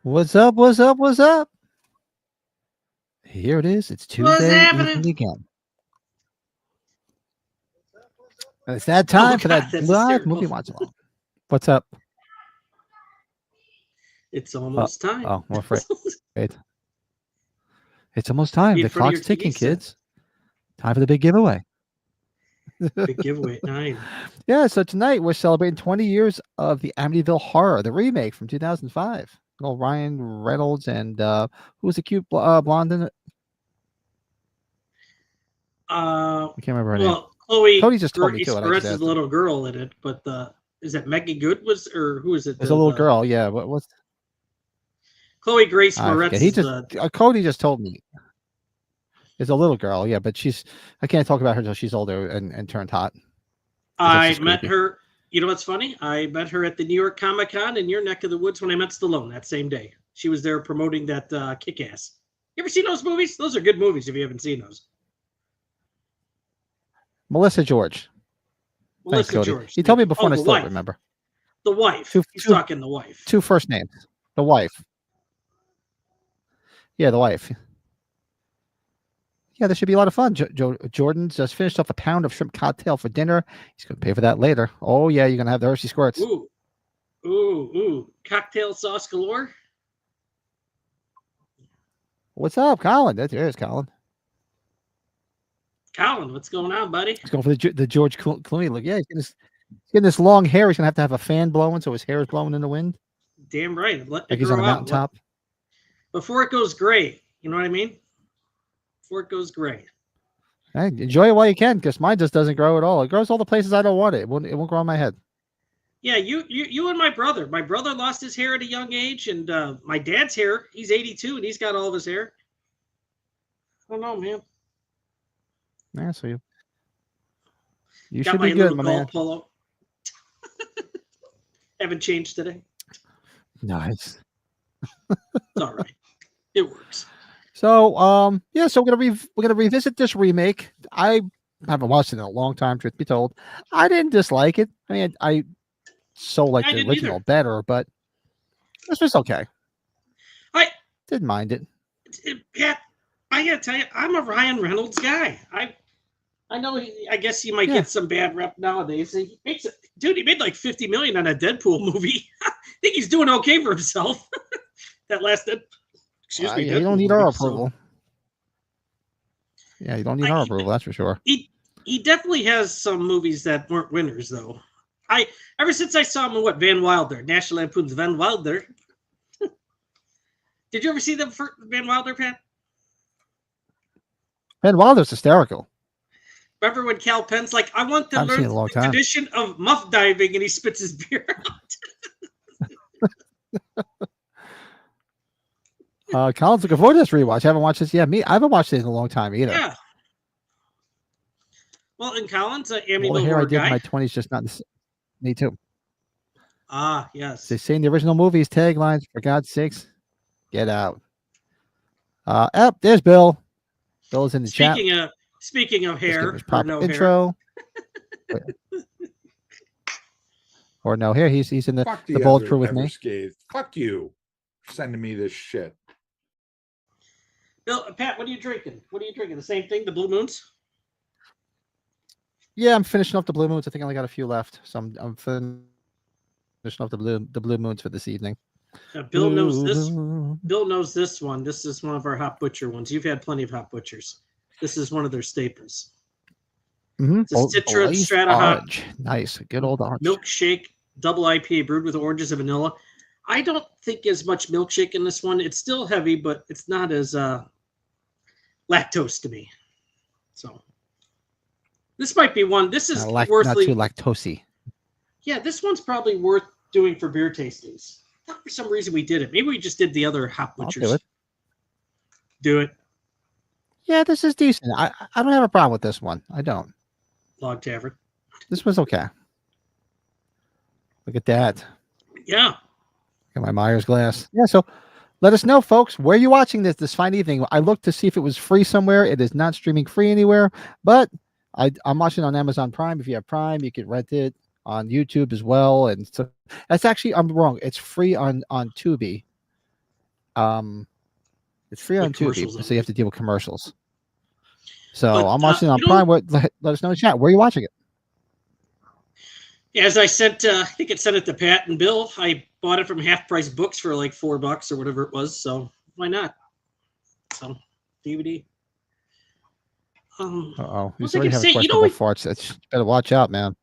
What's up? What's up? What's up? Here it is. It's Tuesday evening again. And it's that time for that live movie watch along. What's up? It's almost time. Oh, I'm afraid. It's almost time. The clock's ticking, kids. Time for the big giveaway. Big giveaway at 9. Yeah, so tonight we're celebrating 20 years of the Amityville Horror, the remake from 2005. Well, Ryan Reynolds and who was the cute blonde in it? I can't remember her name. Cody just told me too. Expresses a little girl in it, but is that Megan Good or who is it? There's a little girl, yeah. What's Chloe Grace Moretz? Cody just told me. It's a little girl, yeah, but I can't talk about her until she's older and turned hot. I met her. You know what's funny? I met her at the New York Comic Con in your neck of the woods when I met Stallone that same day. She was there promoting that Kick-Ass. You ever seen those movies? Those are good movies if you haven't seen those. Melissa George. Melissa George. He told me before and I still remember. The wife. He's talking the wife. Two first names. The wife. Yeah, the wife. Yeah, this should be a lot of fun. Jordan just finished off a pound of shrimp cocktail for dinner. He's going to pay for that later. Oh, yeah, you're going to have the Hershey Squirts. Ooh. Cocktail sauce galore. What's up, Colin? There's Colin. Colin, what's going on, buddy? He's going for the George Clooney look. Yeah, he's getting this long hair. He's going to have a fan blowing so his hair is blowing in the wind. Damn right. Like he's on a mountaintop. Before it goes gray. You know what I mean? Before it goes gray. Hey, enjoy it while you can, because mine just doesn't grow at all. It grows all the places I don't want it. It won't grow on my head. Yeah, you and my brother. My brother lost his hair at a young age, and my dad's hair, he's 82, and he's got all of his hair. I don't know, man. Yeah, so you should be good, my man. Polo. Haven't changed today. Nice. It's all right. It works. So, so we're gonna revisit this remake. I haven't watched it in a long time, truth be told. I didn't dislike it. I mean, I like the original better, but this was okay. I didn't mind it. Pat, I gotta tell you, I'm a Ryan Reynolds guy. I know. I guess he might get some bad rep nowadays. He made like $50 million on a Deadpool movie. I think he's doing okay for himself. That last Excuse me. You don't need our approval. Yeah, you don't need our approval. That's for sure. He definitely has some movies that weren't winners, though. Ever since I saw him in Van Wilder, National Lampoon's Van Wilder. Did you ever see the Van Wilder, Pat? Van Wilder's hysterical. Remember when Cal Penn's like, I want to learn the tradition of muff diving, and he spits his beer out. Colin's looking forward to this rewatch. I haven't watched this yet. I haven't watched it in a long time either. Yeah. Well, in Colin's Amityville Horror hair I did in my 20s, just not me too. Ah, yes. They say in the original movies taglines, for God's sakes, get out. There's Bill. Bill is in the chat. Speaking of Let's give hair, his proper no intro. Or no hair. He's in the bold crew with me. Fuck you. Sending me this shit. Bill, Pat, what are you drinking? The same thing, the Blue Moons? Yeah, I'm finishing up the Blue Moons. I think I only got a few left, so I'm finishing up the Blue Moons for this evening. Bill knows this. Bill knows this one. This is one of our Hot Butcher ones. You've had plenty of Hot Butchers. This is one of their staples. Mm-hmm. It's a Citra Strata Hot. Nice, good old orange. Milkshake, double IPA brewed with oranges and vanilla. I don't think as much milkshake in this one. It's still heavy, but it's not as lactose to me. So this might be one. This is not worth not too lactosey. Yeah, this one's probably worth doing for beer tastings. Not for some reason we did it. Maybe we just did the other Hot Butchers. I'll do it. Yeah, this is decent. I don't have a problem with this one. I don't. Log Tavern. This was okay. Look at that. Yeah. Got my Myers glass. Yeah, so let us know, folks, where you watching this fine evening. I looked to see if it was free somewhere. It is not streaming free anywhere, but I'm watching on Amazon Prime. If you have Prime, you can rent it on YouTube as well. And so that's actually, I'm wrong. It's free on Tubi. It's free on Tubi, so you have to deal with commercials. So I'm watching it on Prime. Let us know in the chat. Where are you watching it? As I sent, I think it sent it to Pat and Bill. I bought it from Half Price Books for like $4 or whatever it was. So why not? So DVD. He's already having questionable farts. It's better watch out, man.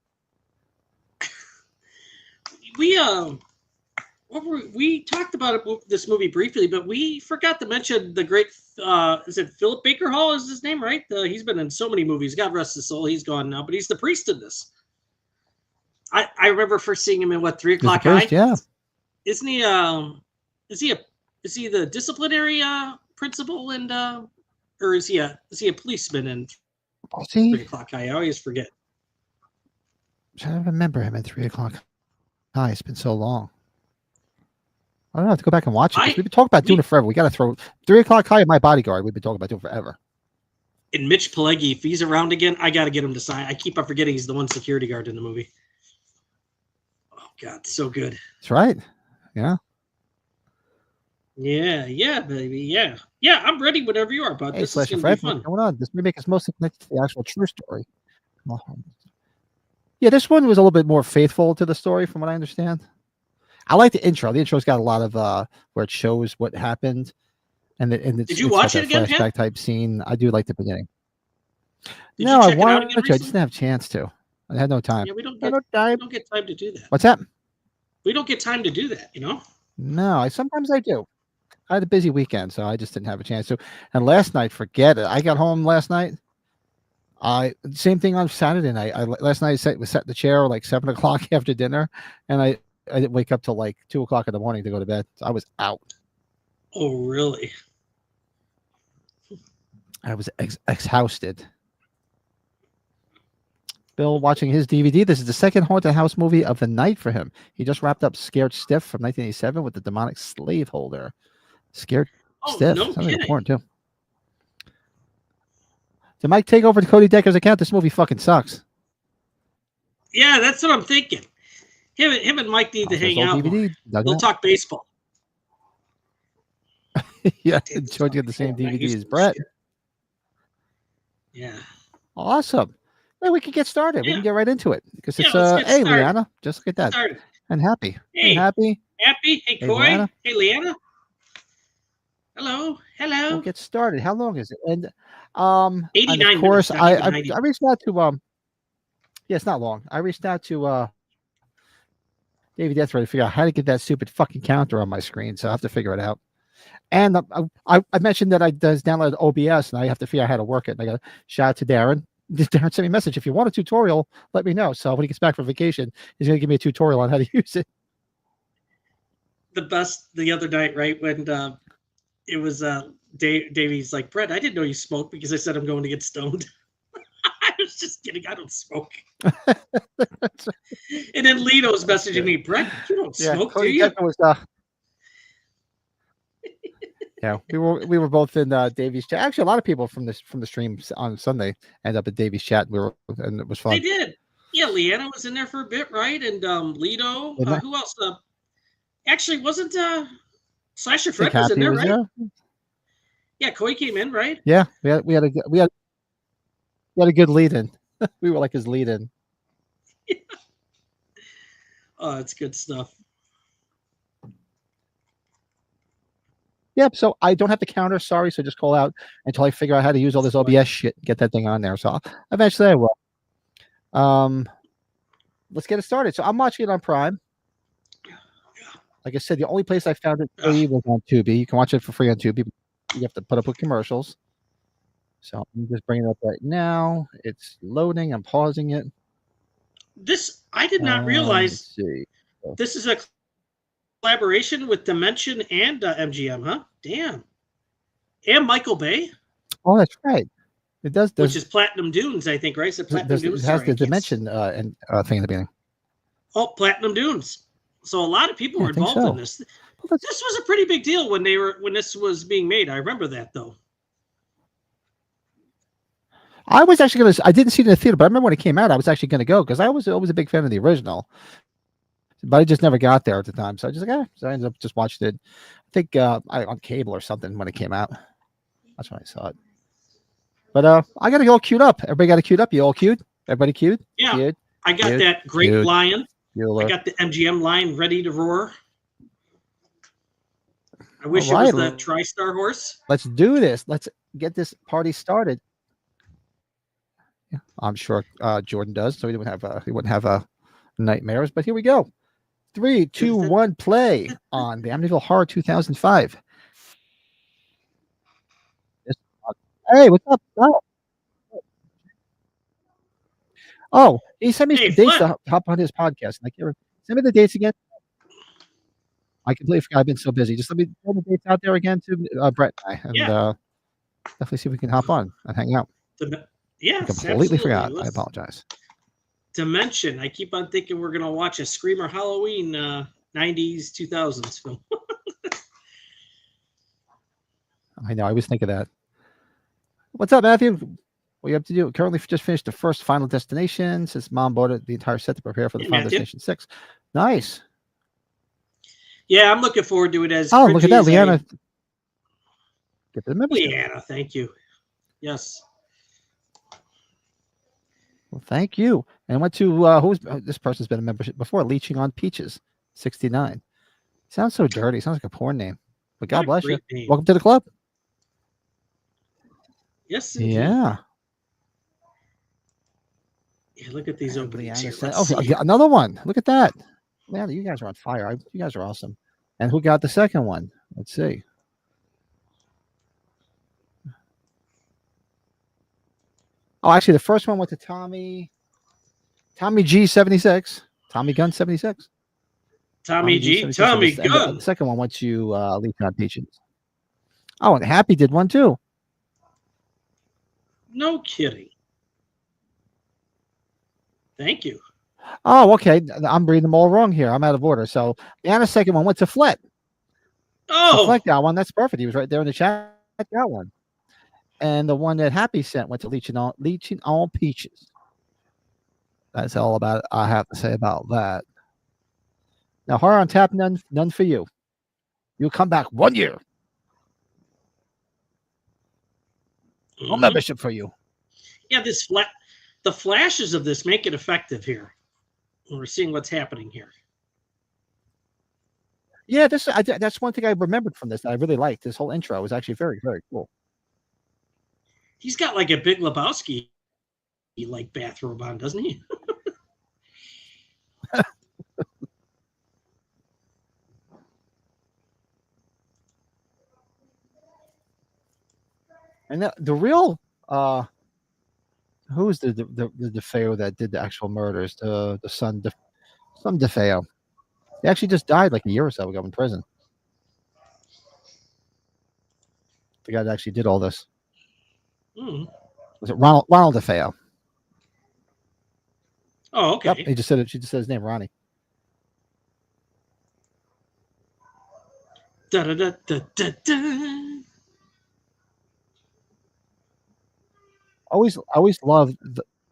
We talked about this movie briefly, but we forgot to mention the great. Is it Philip Baker Hall? Is his name right? He's been in so many movies. God rest his soul. He's gone now, but he's the priest in this. I remember first seeing him in 3 O'Clock High. Yeah. Isn't he? Is he the disciplinary principal and or is he a policeman in 3 O'Clock High? I always forget. I don't remember him in 3 O'Clock High. It's been so long. I don't have to go back and watch it. We've been talking about doing it forever. We got to throw 3 O'Clock High and My Bodyguard. We've been talking about doing forever. And Mitch Pileggi, if he's around again, I got to get him to sign. I keep on forgetting he's the one security guard in the movie. Oh God, so good. That's right. Yeah. Yeah, baby. Yeah. I'm ready whenever you are, bud. This is going to be fun. What's going on? This remake is mostly connected to the actual true story. Yeah, this one was a little bit more faithful to the story, from what I understand. I like the intro. The intro's got a lot of where it shows what happened, and did you watch it again? Flashback type scene. I do like the beginning. No, I wanted to. I just didn't have a chance to. I had no time. Yeah, we don't get time to do that. What's that? We don't get time to do that, you know? No, sometimes I do. I had a busy weekend, so I just didn't have a chance to. And last night, forget it. I got home last night. Same thing on Saturday night. Last night sat in the chair like 7 o'clock after dinner, and I didn't wake up till like 2 o'clock in the morning to go to bed. So I was out. Oh, really? I was exhausted. Bill watching his DVD. This is the second haunted house movie of the night for him. He just wrapped up Scared Stiff from 1987 with the demonic slave holder. Scared Stiff. No Sounds like a porn too. Did Mike take over to Cody Decker's account? This movie fucking sucks. Yeah, that's what I'm thinking. Him and Mike need to hang out. They'll talk baseball. Yeah, George got the same DVD as Brett. Yeah. Awesome. Well, we can get started. We can get right into it because it's hey, Leanna, just look at that. And happy. Hey, happy. Hey, Coy. Hey, Leanna. Hello. We'll get started. How long is it? And 89 and of course, minutes, I reached out to yeah, it's not long. I reached out to David Deathray to figure out how to get that stupid fucking counter on my screen. So I have to figure it out. And I mentioned that I downloaded OBS and I have to figure out how to work it. And I got a shout out to Darren. Darren sent me a message. If you want a tutorial, let me know. So when he gets back from vacation, he's going to give me a tutorial on how to use it. The best the other night, right? When it was Davey's like, Brett, I didn't know you smoked because I said I'm going to get stoned. I was just kidding. I don't smoke. And then Lito's messaging me, Brett, you don't smoke, do you? Yeah, we were both in Davies chat. Actually, a lot of people from the stream on Sunday end up at Davies chat. And it was They fun. did. Yeah, Leanna was in there for a bit, right? And Lido. Didn't I? Who else? Actually, wasn't Slasher I think Fred was in Happy there, was right? there. Yeah, Koi came in, right? Yeah, we had a good lead in. We were like his lead in. Oh, it's good stuff. Yep. So I don't have the counter. Sorry. So just call out until I figure out how to use all this OBS shit. Get that thing on there. So eventually I will. Let's get it started. So I'm watching it on Prime. Like I said, the only place I found it free was on Tubi. You can watch it for free on Tubi. You have to put up with commercials. So I'm just bringing it up right now. It's loading. I'm pausing it. This I did not realize. Let's see. This is a collaboration with Dimension and MGM, huh? Damn. And Michael Bay. Oh, that's right. It does. Which is Platinum Dunes, I think, right? Is it Platinum Dunes? It has the Dimension and thing in the beginning. Oh, Platinum Dunes. So a lot of people were involved in this. Well, this was a pretty big deal when this was being made. I remember that though. I was actually I didn't see it in the theater, but I remember when it came out, I was actually gonna go because I was always a big fan of the original. But I just never got there at the time. So I just so I ended up just watching it. I think on cable or something when it came out. That's when I saw it. But I got it all queued up. Everybody got it queued up. You all queued? Everybody queued? Yeah. Queued? I got that great queued. lion. Bueller. I got the MGM line ready to roar. I wish it was the TriStar horse. Let's do this. Let's get this party started. Yeah, I'm sure Jordan does, so he wouldn't have nightmares. But here we go. 3, 2, 1, play on the Amityville Horror 2005. Hey, what's up? Oh, he sent me some dates to hop on his podcast. Like, send me the dates again. I completely forgot. I've been so busy. Just let me throw the dates out there again to Brett and I, and definitely see if we can hop on and hang out. Yeah, I completely forgot. I apologize. Dimension. I keep on thinking we're gonna watch a Screamer Halloween 90s 2000s film. I know. I always think of that. What's up, Matthew? What you have to do? Currently, just finished the first Final Destination since Mom bought the entire set to prepare for the Final Destination 6. Nice. Yeah, I'm looking forward to it. As look at that, Leanna. Get the membership. Leanna, thank you. Yes. Well, thank you. And went to this person's been a membership before. Leeching on Peaches, 69. Sounds so dirty. Sounds like a porn name. But God bless you. Name. Welcome to the club. Yes. Indeed. Yeah. Yeah. Look at these openings here. Another one. Look at that. Man, you guys are on fire. You guys are awesome. And who got the second one? Let's see. Oh, actually, the first one went to Tommy G76. Tommy Gun 76. Tommy Gun. The second one went to Leech on Peaches. Oh, and Happy did one too. No kidding. Thank you. Oh, okay. I'm reading them all wrong here. I'm out of order. So, and the second one went to Flet. Oh, so Flet got one. That's perfect. He was right there in the chat. Got one. And the one that Happy sent went to Leeching on Peaches. That's all about I have to say about that. Now, Horror on Tap, none for you. You'll come back 1 year. No membership for you. Yeah, the flashes of this make it effective here. We're seeing what's happening here. Yeah, that's one thing I remembered from this that I really liked. This whole intro was actually very, very cool. He's got like a Big Lebowski like bathrobe on, doesn't he? And the real who's the DeFeo that did the actual murders? The son, some DeFeo. He actually just died like a year or so ago in prison. The guy that actually did all this. Was it Ronald DeFeo? Oh, okay. Yep, he just said it. She just said his name, Ronnie. Da, da, da, da, da, da. always love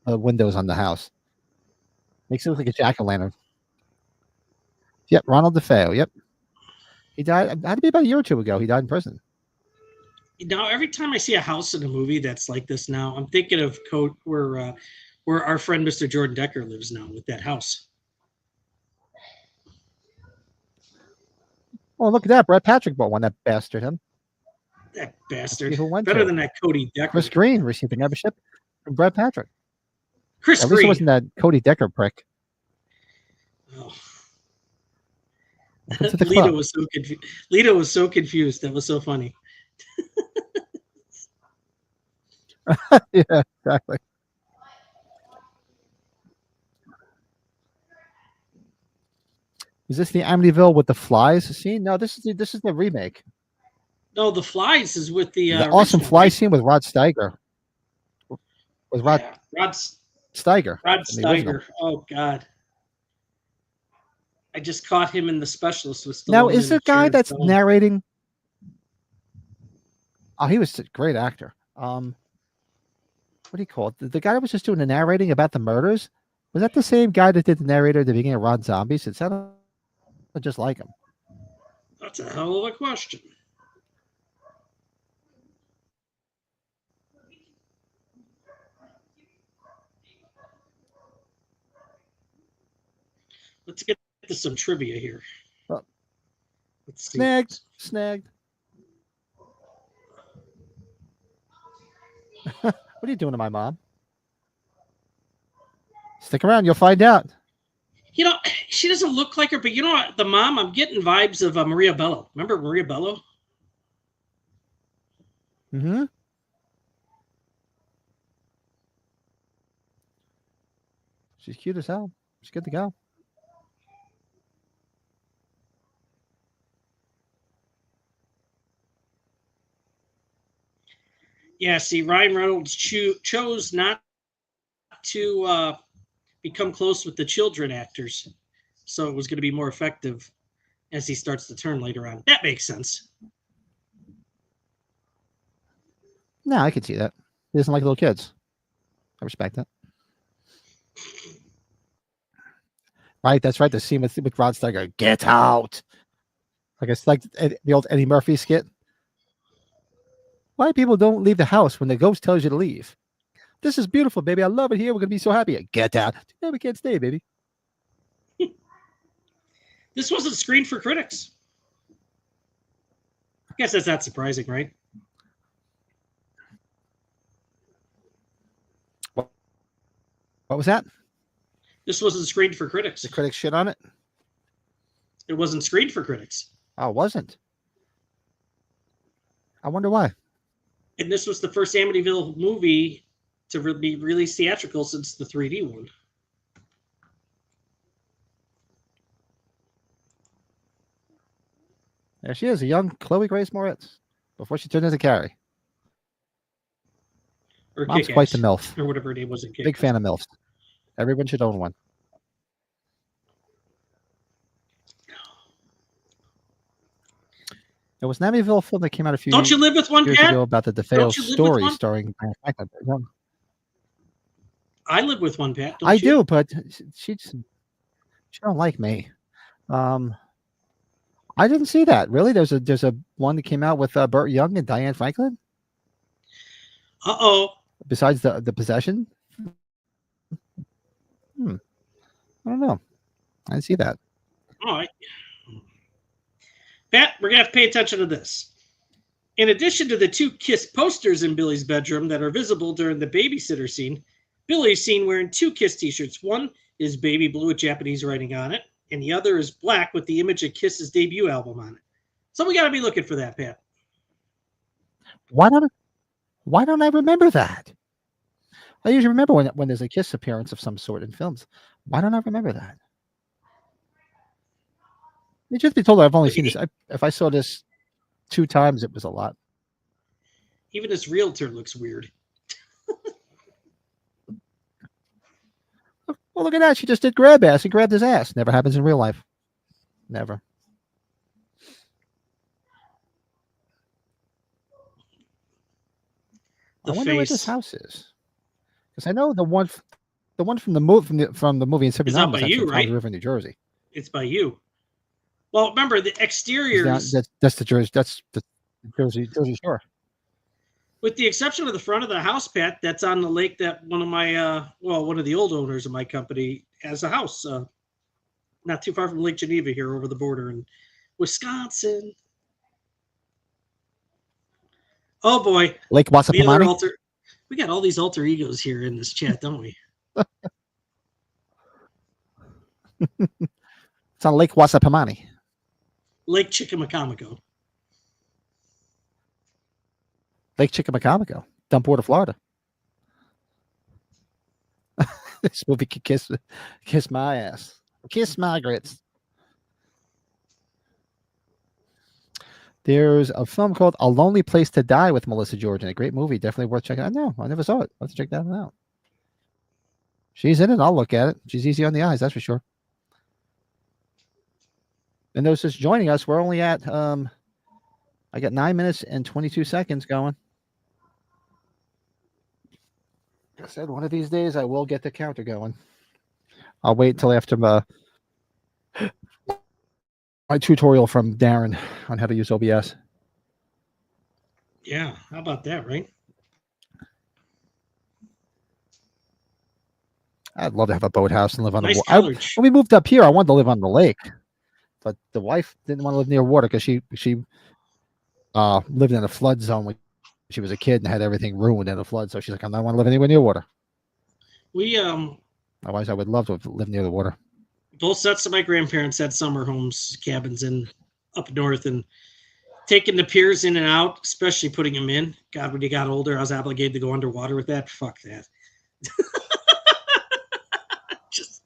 the windows on the house. Makes it look like a jack-o'-lantern. Yep, Ronald DeFeo. Yep, he died. Had to be about a year or two ago. He died in prison. Now, every time I see a house in a movie that's like this now, I'm thinking of where our friend Mr. Jordan Decker lives now with that house. Oh, look at that! Brett Patrick bought one. That bastard him. That bastard. Who went Better to. than that Cody Decker. Chris Green received a membership from Brett Patrick. Chris At least Green. it wasn't that Cody Decker prick. Oh. Welcome to the Lita club. was so confused. Lita was so confused. That was so funny. Yeah, exactly. Is this the Amityville with the flies scene? No, this is the remake. No, the flies is with the awesome original, fly right? scene with Rod Steiger. With Rod Yeah, Rod Steiger. Rod in the original. Steiger. Oh God. I just caught him in The Specialist with Stallone. Now, is the and guy Sharon that's Stone. narrating? Oh, he was a great actor. What do you call it? The guy that was just doing the narrating about the murders, was that the same guy that did the narrator at the beginning of Rob Zombies? It sounded just like him. That's a hell of a question. Let's get to some trivia here. Oh. Let's see. Snagged. What are you doing to my mom? Stick around, you'll find out. You know, she doesn't look like her, but you know what? The mom, I'm getting vibes of Maria Bello. Remember Maria Bello? Mm-hmm. She's cute as hell. She's good to go. Yeah, see, Ryan Reynolds chose not to become close with the children actors, so it was going to be more effective as he starts to turn later on. That makes sense. No, I can see that. He doesn't like little kids. I respect that. Right, that's right. The scene with Rod Steiger. Get out. Like it's like the old Eddie Murphy skit. Why people don't leave the house when the ghost tells you to leave? This is beautiful, baby. I love it here. We're gonna be so happy. Get out. Yeah, we can't stay, baby. This wasn't screened for critics. I guess that's not surprising, right? What was that? This wasn't screened for critics. The critics shit on it? It wasn't screened for critics. Oh, it wasn't. I wonder why. And this was the first Amityville movie to be released theatrical since the 3D one. There she is, a young Chloe Grace Moretz, before she turned into Carrie. Or Mom's Kick-Ass, quite the MILF. or whatever her name was in Kick-Ass. Big fan of MILFs. Everyone should own one. There was an Amityville film that came out a few Don't you live with one, years Pat? ago about the DeFeo Don't you live with story one? starring Diane Franklin. I live with one, Pat. Don't I you? do, but she don't like me. I didn't see that. Really? There's a one that came out with Burt Young and Diane Franklin. Uh-oh. Besides the possession. I don't know. I didn't see that. All right. Pat, we're going to have to pay attention to this. In addition to the two Kiss posters in Billy's bedroom that are visible during the babysitter scene, Billy is seen wearing two Kiss t-shirts. One is baby blue with Japanese writing on it, and the other is black with the image of Kiss's debut album on it. So we got to be looking for that, Pat. Why don't I remember that? I usually remember when there's a Kiss appearance of some sort in films. Why don't I remember that? Just be told, I've only seen this. If I saw this 2 times, it was a lot. Even this realtor looks weird. Well, look at that. She just did grab ass and grabbed his ass. Never happens in real life. Never. I wonder where this house is. Because I know the one from the movie from the movie in It's '79 out was by actually you, in Tom's right? River, New Jersey. It's by you. Well, remember the It's down, exteriors, that's the Jersey. That's the Jersey Shore. with the exception of the front of the house, Pat, that's on the lake that one of my, one of the old owners of my company has a house, not too far from Lake Geneva here over the border in Wisconsin. Oh boy, Lake the other Wasapamani. alter. We got all these alter egos here in this chat, don't we? It's on Lake Wasapamani. Lake Chickamaucomico. Lake Chickamaucomico, down Port of Florida. This movie could kiss my ass. Kiss my grits. There's a film called A Lonely Place to Die with Melissa George, and a great movie. Definitely worth checking out. No, I never saw it. Let's check that one out. She's in it. I'll look at it. She's easy on the eyes, that's for sure. And those just joining us, we're only at I got 9 minutes and 22 seconds going. Like I said, one of these days I will get the counter going. I'll wait until after my tutorial from Darren on how to use OBS. Yeah, how about that, right? I'd love to have a boathouse and live on Nice the water. color. When we moved up here, I wanted to live on the lake, but the wife didn't want to live near water because she lived in a flood zone when she was a kid and had everything ruined in a flood. So she's like, I don't want to live anywhere near water. We Otherwise, I would love to live near the water. both sets of my grandparents had summer homes, cabins in up north, and taking the piers in and out, especially putting them in. God, when you got older, I was obligated to go underwater with that. Fuck that. Just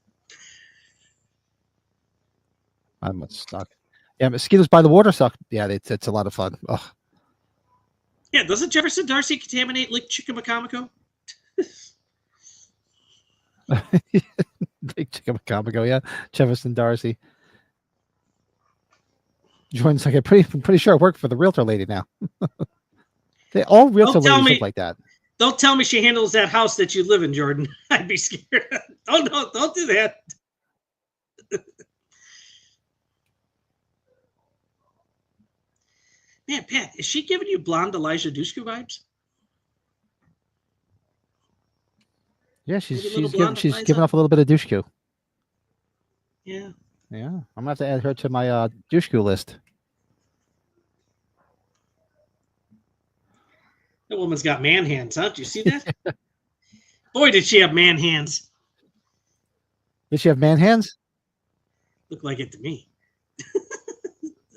I'm stuck. Yeah, mosquitoes by the water suck. Yeah, it's a lot of fun. Ugh. yeah, doesn't Jefferson Darcy contaminate Lake Chickamaucomico? Big Chickamaucomico, yeah. Jefferson Darcy. Joins like I'm pretty sure I work for the realtor lady now. All realtor ladies look like that. Don't tell me she handles that house that you live in, Jordan. I'd be scared. Don't do that. Man, Pat, is she giving you blonde Elijah Dushku vibes? Yeah, she's Maybe a little blonde giving off a little bit of Dushku. Yeah. Yeah, I'm gonna have to add her to my Dushku list. That woman's got man hands, huh? Did you see that? Boy, did she have man hands. Did she have man hands? Look like it to me.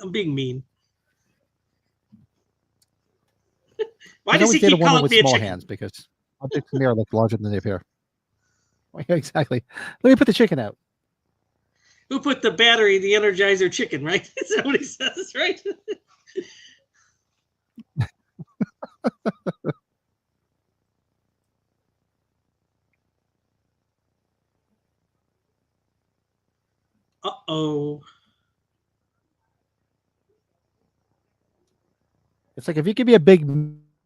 I'm being mean. Why does he keep calling me a small chicken? hands? Because objects in the air look larger than they appear. Yeah, exactly. Let me put the chicken out. Who put the battery in the Energizer chicken, right? Is that what he says, right? Uh-oh. It's like if you give me a big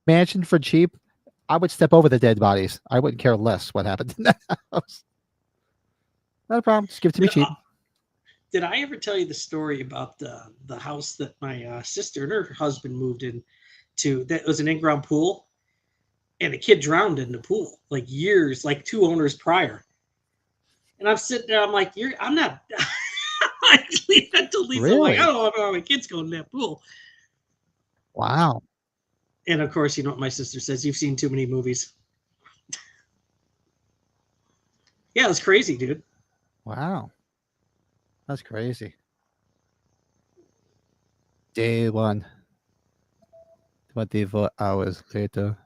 mansion for cheap, I would step over the dead bodies. I wouldn't care less what happened in that house. Not a problem. Just give it to me cheap. Did I ever tell you the story about the house that my sister and her husband moved into? That was an in-ground pool, and a kid drowned in the pool like years, like 2 owners prior. And I'm sitting there, I'm like, I'm not. I told Lisa, Really? like, I don't want my kids going in that pool. Wow. And of course, you know what my sister says? You've seen too many movies. Yeah, it was crazy, dude. Wow. That's crazy. Day 1. 24 hours later.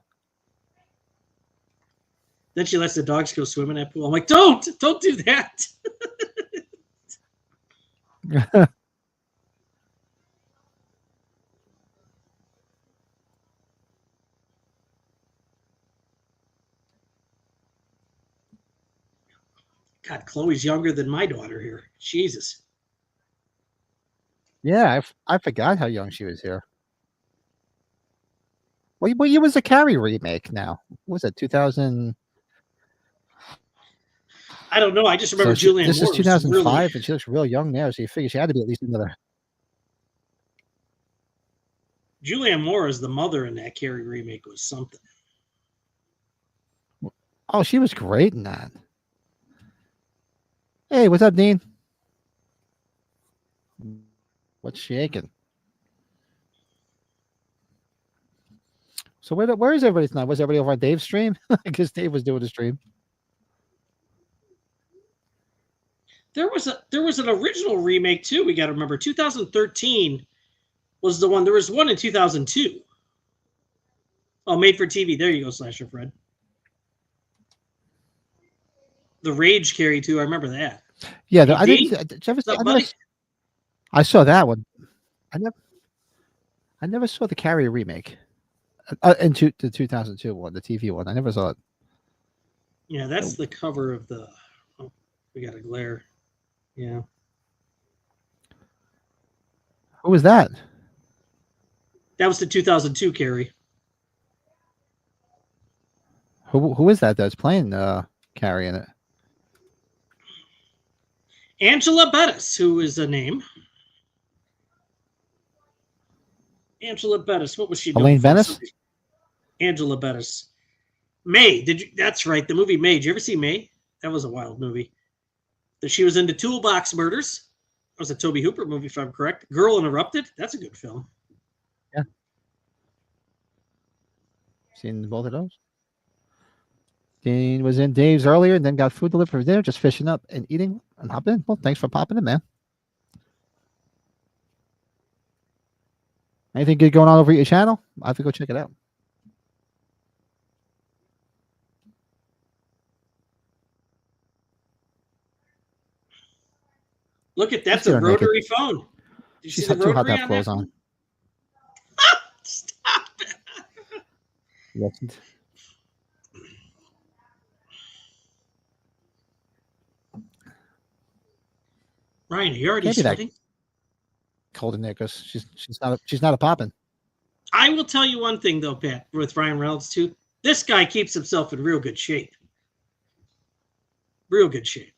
Then she lets the dogs go swim in that pool. I'm like, don't do that. God, Chloe's younger than my daughter here. Jesus. Yeah, I forgot how young she was here. What year was the Carrie remake now? What was it, 2000? I don't know. I just remember So Julianne this Moore is was 2005, really. and she looks real young now. So you figure she had to be at least another. Julianne Moore as the mother in that Carrie remake was something. Oh, she was great in that. Hey, what's up, Dean? What's shaking? So where is everybody tonight? Was everybody over on Dave's stream? I guess Dave was doing a stream. There was an original remake too. We got to remember 2013 was the one. There was one in 2002. Oh, made for TV. There you go, Slasher Fred. The Rage Carrie too. I remember that. Yeah, Hey, I Dean? didn't. Did you ever, What's up, buddy? I saw that one. I never saw the Carrie remake. Into the 2002 one, the TV one. I never saw it. Yeah, that's the cover of the. Oh, we got a glare. Yeah. Who was that? That was the 2002 Carrie. Who is that that's playing Carrie in it? Angela Bettis, who is a name. Angela Bettis. What was she doing? Elaine Bennis? Angela Bettis. May. Did you? That's right. The movie May. Did you ever see May? That was a wild movie. That she was into Toolbox Murders. That was a Tobe Hooper movie, if I'm correct. Girl Interrupted. That's a good film. Yeah. Seen both of those. Dean was in Dave's earlier and then got food delivered for dinner, just fishing up and eating and hopping in. Well, thanks for popping in, man. Anything good going on over at your channel? I have to go check it out. Look at that's a rotary phone. Did you She's see the too hot to rotary have on clothes that on. Stop it. Yes. Ryan, are you already Can't be that sweating? cold in there because she's not a popping. I will tell you one thing though, Pat, with Ryan Reynolds too. This guy keeps himself in real good shape. Real good shape.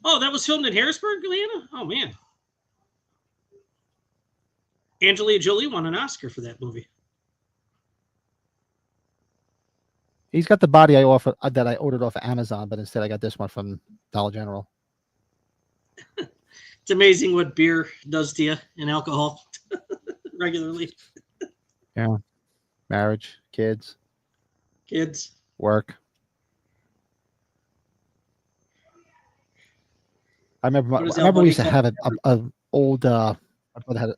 Oh, that was filmed in Harrisburg, Leanna? Oh man. Angelina Jolie won an Oscar for that movie. He's got the body that I ordered off of Amazon, but instead I got this one from Dollar General. It's amazing what beer does to you and alcohol regularly. Yeah. Marriage, kids, work. I remember we used to have an old my brother had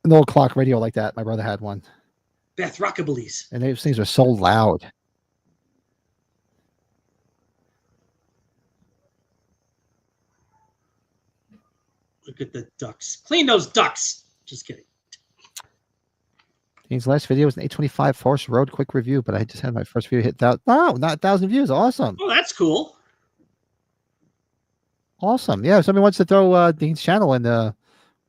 an old clock radio like that. My brother had one. Beth Rockabilly's. And those things were so loud. Look at the ducks. Clean those ducks. Just kidding. Dean's last video was an 825 Forest Road quick review, but I just had my first video hit that. Oh, not 1,000 views. Awesome. Oh, that's cool. Awesome. Yeah, if somebody wants to throw Dean's channel in one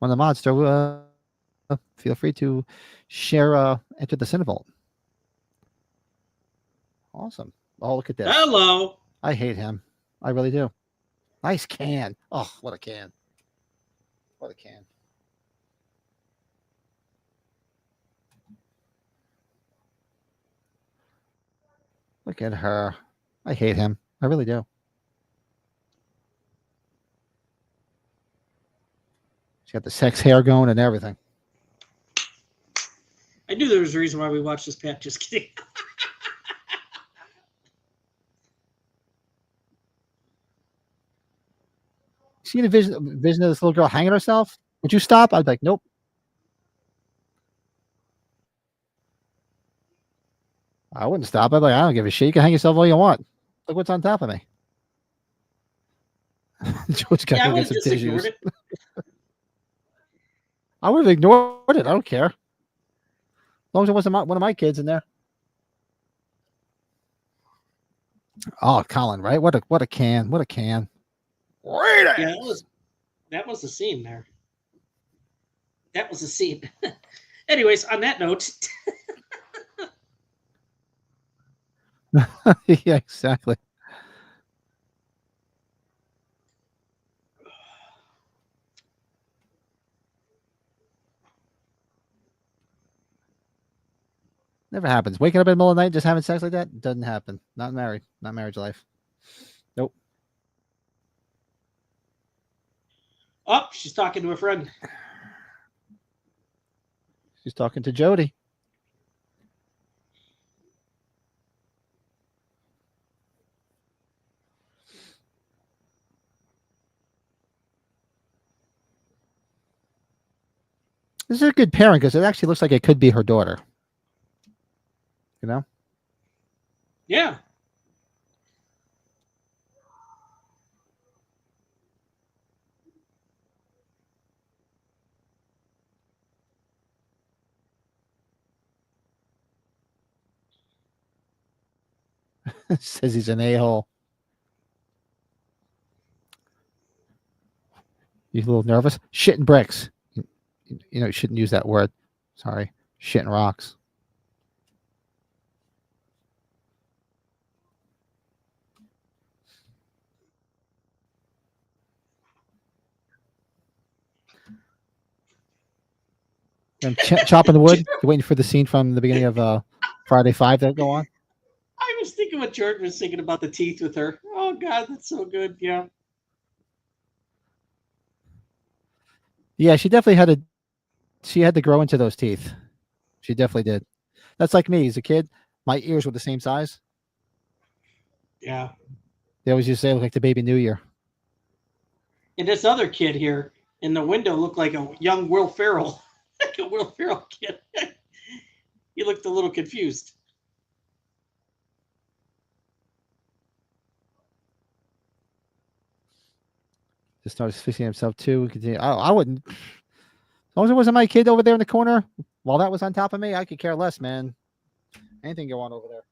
of the mods, feel free to share, enter the Cinevault. Awesome. Oh, look at this. Hello. I hate him. I really do. Nice can. Oh, what a can. What a can. Look at her. I hate him. I really do. She's got the sex hair going and everything. I knew there was a reason why we watched this, Pat. Just kidding. See the vision of this little girl hanging herself? Would you stop? I'd be like, nope. I wouldn't stop. I'd be like, I don't give a shit. You can hang yourself all you want. Look what's on top of me. George got to get some tissues. I would have ignored it. I don't care. As long as it wasn't one of my kids in there. Oh, Colin, right? What a can. What a can. Yeah, that was the scene there. That was the scene. Anyways, on that note. Yeah, exactly. Never happens. Waking up in the middle of the night just having sex like that doesn't happen. Not married. Not marriage life. Nope. Oh, she's talking to a friend. She's talking to Jody. This is a good pairing because it actually looks like it could be her daughter. You know? Yeah. Says he's an a-hole. You a little nervous? Shitting bricks. You know, you shouldn't use that word. Sorry. Shitting rocks. I'm chopping the wood. You're waiting for the scene from the beginning of Friday 5 to go on. I was thinking what Jordan was thinking about the teeth with her. Oh God, that's so good. Yeah. Yeah, she definitely had to. She had to grow into those teeth. She definitely did. That's like me as a kid. My ears were the same size. Yeah. They always used to say I look like the baby New Year. And this other kid here in the window looked like a young Will Ferrell. Like a Will Ferrell kid. He looked a little confused. Just started fixing himself too. Continue. I wouldn't. As long as it wasn't my kid over there in the corner, while that was on top of me, I could care less, man. Anything go on over there.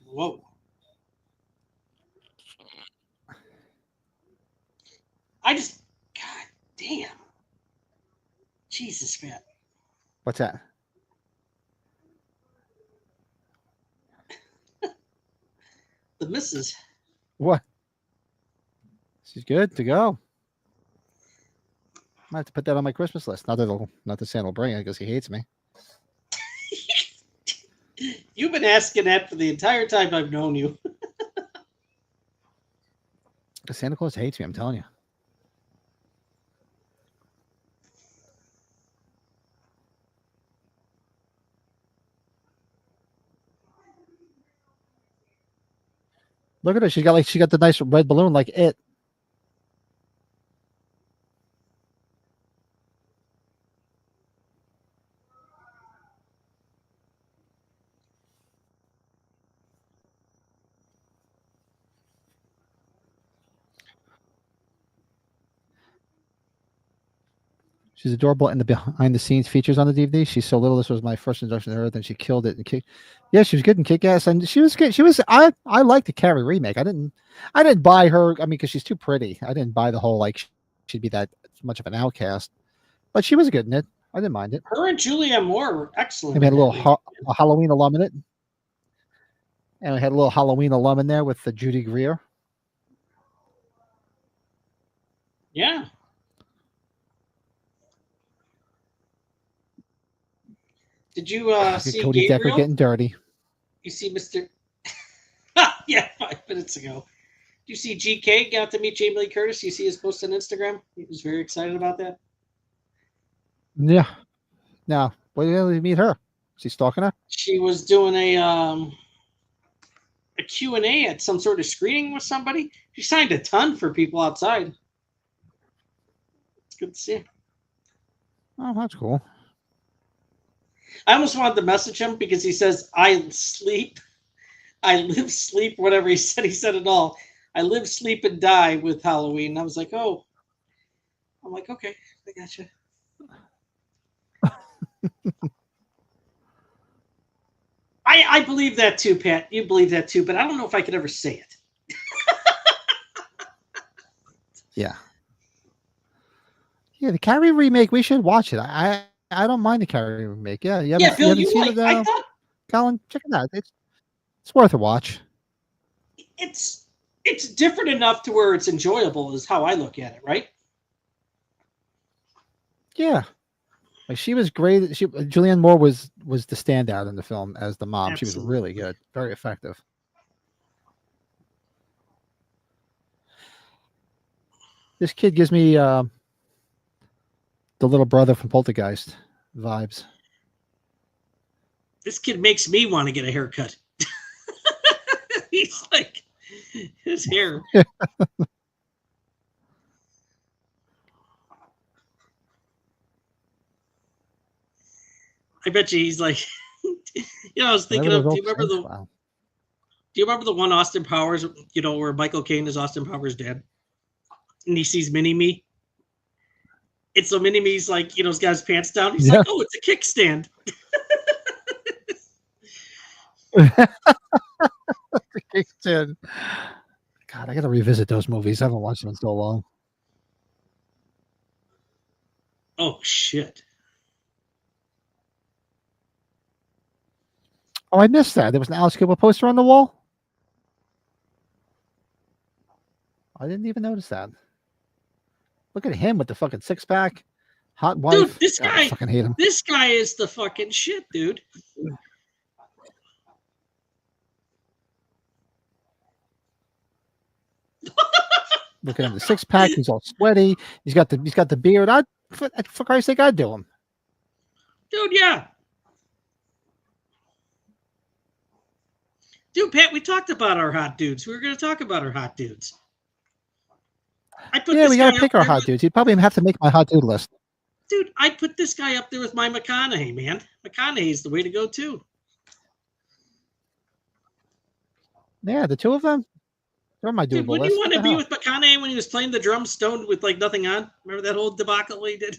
Whoa. I just, God damn. Jesus, man. What's that? The missus. What? She's good to go. I might have to put that on my Christmas list. Not that Santa will bring it because he hates me. You've been asking that for the entire time I've known you. Because Santa Claus hates me, I'm telling you. Look at her. She got the nice red balloon like it. She's adorable in the behind the scenes features on the DVD. She's so little. This was my first introduction to her. Then she killed it and kick. Yeah, she was good in Kick Ass, and she was good. She was. I liked the Carrie remake. I didn't buy her. I mean, because she's too pretty. I didn't buy the whole like she'd be that much of an outcast. But she was good in it. I didn't mind it. Her and Julianne Moore were excellent. We had a Halloween alum in it, and we had a little Halloween alum in there with the Judy Greer. Yeah. Did you see Cody Gabriel? Decker getting dirty? You see Mr. Yeah, 5 minutes ago. Did you see GK got to meet Jamie Lee Curtis? You see his post on Instagram? He was very excited about that. Yeah. Now, where did you meet her? Is he stalking her? She was doing a Q&A at some sort of screening with somebody. She signed a ton for people outside. It's good to see. Oh, that's cool. I almost wanted to message him because he says, I live, sleep, whatever he said. He said it all. I live, sleep, and die with Halloween. I was like, oh. I'm like, okay, I got you. I believe that too, Pat. You believe that too, but I don't know if I could ever say it. Yeah. Yeah, the Carrie remake, we should watch it. I I don't mind the Carrie remake. Yeah, you Yeah, Bill, haven't you seen like? it, I thought Colin? Check it out. It's worth a watch. it's different enough to where it's enjoyable. Is how I look at it, right? Yeah, like she was great. Julianne Moore was the standout in the film as the mom. She was really Absolutely. good, very effective. This kid gives me the little brother from Poltergeist vibes. This kid makes me want to get a haircut. He's like his hair. I bet you he's like, I was thinking Whatever of. those Do you remember things- the? wow. Do you remember the one Austin Powers? Where Michael Caine is Austin Powers' dad, and he sees Mini Me. And so Mini Me's like, he's got his pants down. He's like, oh, it's a kickstand. God, I got to revisit those movies. I haven't watched them in so long. Oh shit! Oh, I missed that. There was an Alice Cooper poster on the wall. I didn't even notice that. Look at him with the fucking six-pack, hot wife. Dude, this God, guy, I fucking hate him. This guy is the fucking shit, dude. Look at him, the six-pack. He's all sweaty. He's got the beard. For Christ's sake, I'd do him. Dude, yeah. Dude, Pat, we talked about our hot dudes. We were going to talk about our hot dudes. We got to pick our hot dudes. You'd probably have to make my hot dude list. Dude, I'd put this guy up there with my McConaughey, man. McConaughey's the way to go, too. Yeah, the two of them. They're my Dude, doable wouldn't list. you want to What be the with McConaughey when he was playing the drums stoned with, like, nothing on? Remember that whole debacle he did?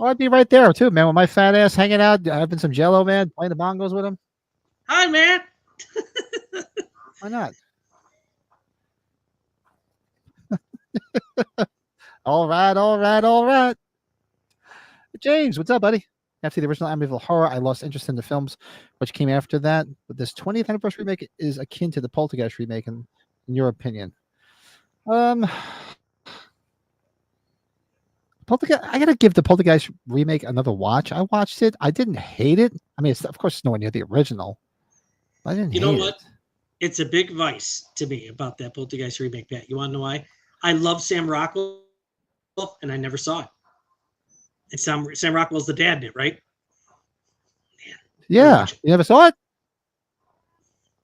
Oh, I'd be right there, too, man, with my fat ass hanging out, having some Jell-O, man, playing the bongos with him. Hi, man. Why not? All right. James, what's up, buddy? After the original Amityville Horror, I lost interest in the films which came after that. But this 20th anniversary remake is akin to the Poltergeist remake, in your opinion. Poltergeist, I gotta give the Poltergeist remake another watch. I watched it. I didn't hate it. I mean, of course, it's nowhere near the original. But I didn't. You know what? It's a big vice to me about that Poltergeist remake, Pat. You want to know why? I love Sam Rockwell, and I never saw it. And Sam Rockwell's the dad in it, right? Man, yeah, you never saw it?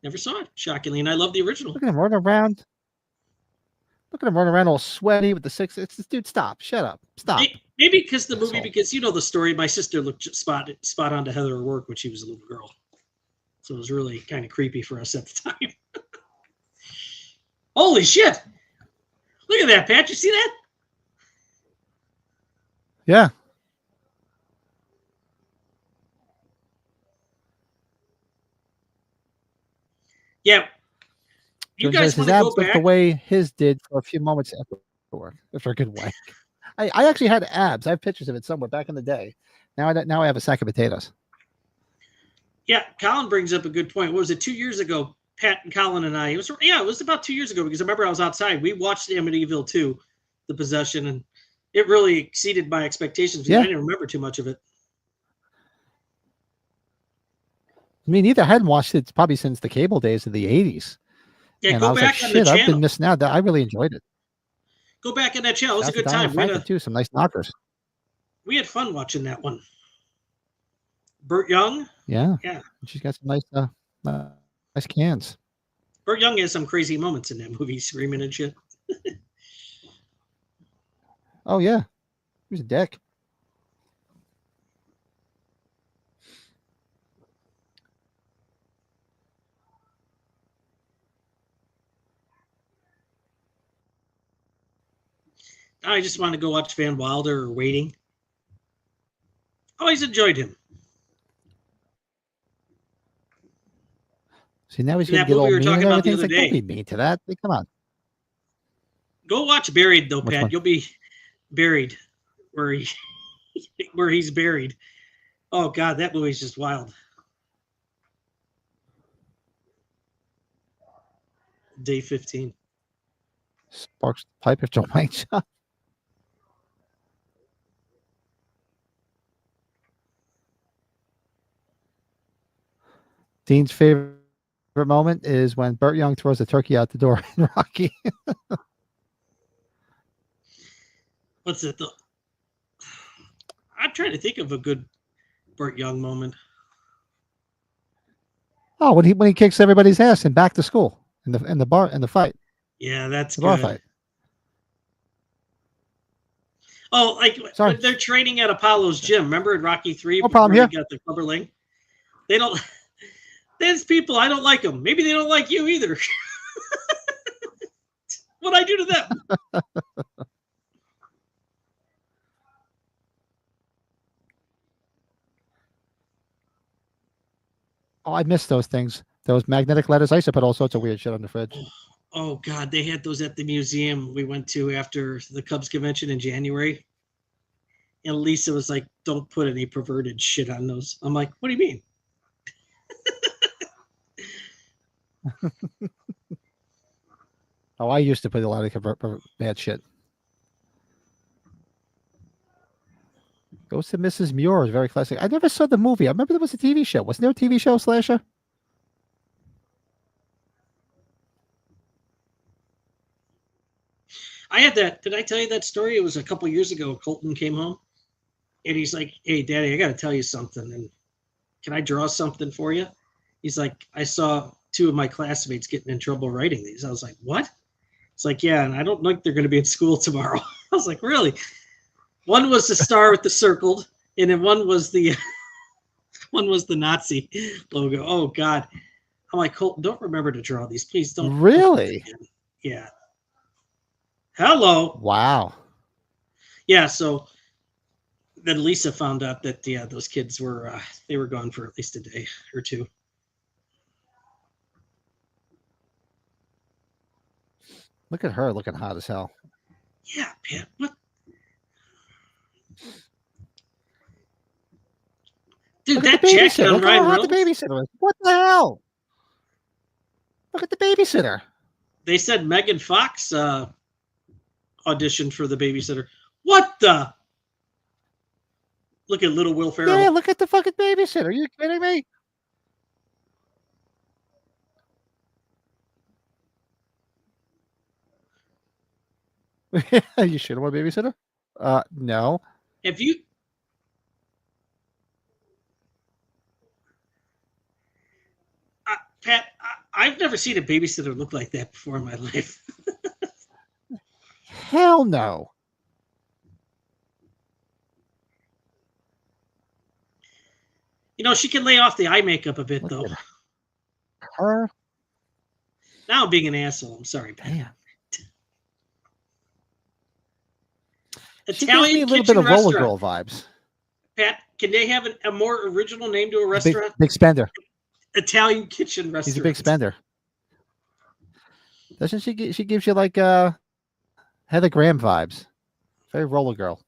Never saw it, shockingly, and I love the original. Look at him running around. Look at him running around all sweaty with the six. It's this dude. Stop. Shut up. Stop. Maybe because the movie, because you know the story. My sister looked spot on to Heather at work when she was a little girl, so it was really kind of creepy for us at the time. Holy shit! Look at that, Pat. You see that? Yeah. Yeah. You guys want to go back the way his did for a few moments after a good wank. I actually had abs. I have pictures of it somewhere back in the day. Now I have a sack of potatoes. Yeah, Colin brings up a good point. What was it, 2 years ago? Pat and Colin and I. It was about 2 years ago because I remember I was outside. We watched Amityville 2, The Possession, and it really exceeded my expectations because I didn't remember too much of it. Me neither. I hadn't watched it probably since the cable days of the 80s. Yeah, and go I was back like, on the shit, channel. I've been missing out. I really enjoyed it. Go back on that channel. It was a good time. Too. Some nice knockers. We had fun watching that one. Burt Young. Yeah. Yeah. She's got some nice cans. Burt Young has some crazy moments in that movie, screaming and shit. Oh, yeah. He was a dick. I just want to go watch Van Wilder or Waiting. Always enjoyed him. See, now he's going to get all we were mean talking and about the everything. other It's like, day. don't be mean to that. Like, come on. Go watch Buried, though, Which Pat. one? You'll be buried where he where he's buried. Oh God, that movie's just wild. Day 15. Sparks pipe if Joe Mike. Dean's favorite moment is when Burt Young throws the turkey out the door in Rocky. What's it though? I'm trying to think of a good Burt Young moment. Oh, when he kicks everybody's ass and back to school in the fight. Yeah, that's the good. bar fight. Oh, like Sorry. when they're training at Apollo's gym. Remember in Rocky 3? No problem where here. They got the Clubber Lang? They don't. There's people, I don't like them. Maybe they don't like you either. What'd I do to them? Oh, I missed those things. Those magnetic letters. I used to put all sorts of weird shit on the fridge. Oh God, they had those at the museum we went to after the Cubs convention in January. And Lisa was like, "Don't put any perverted shit on those." I'm like, "What do you mean?" Oh, I used to put a lot of bad shit. Ghost of Mrs. Muir is very classic. I never saw the movie. I remember there was a TV show. Wasn't there a TV show, Slasher? I had that. Did I tell you that story? It was a couple years ago. Colton came home and he's like, "Hey, Daddy, I got to tell you something. And can I draw something for you?" He's like, "I saw 2 of my classmates getting in trouble writing these." I was like, "What?" It's like, "Yeah, and I don't think they're going to be in school tomorrow." I was like, "Really?" One was the star with the circled, and then one was the Nazi logo. Oh God. I'm like, "Colton, don't remember to draw these. Please don't." Really? Yeah. Hello. Wow. Yeah, so then Lisa found out that those kids were they were gone for at least a day or 2. Look at her looking hot as hell. Yeah, man. What? Dude, Look at that the jacket babysitter. on Look how Ryan hot the Reynolds. babysitter is. What the hell? Look at the babysitter. They said Megan Fox auditioned for the babysitter. What the? Look at little Will Ferrell. Yeah, look at the fucking babysitter. Are you kidding me? You sure want a babysitter? No. Have you? Pat, I've never seen a babysitter look like that before in my life. Hell no. You know, she can lay off the eye makeup a bit, Look though. at her. Now I'm being an asshole. I'm sorry, Pat. Damn. She gives me Italian a little bit kitchen of Roller restaurant. Girl vibes. Pat, can they have a more original name to a Big, restaurant? big spender. Italian kitchen restaurant. She's a big spender. Doesn't she? She gives you like Heather Graham vibes. Very Roller Girl.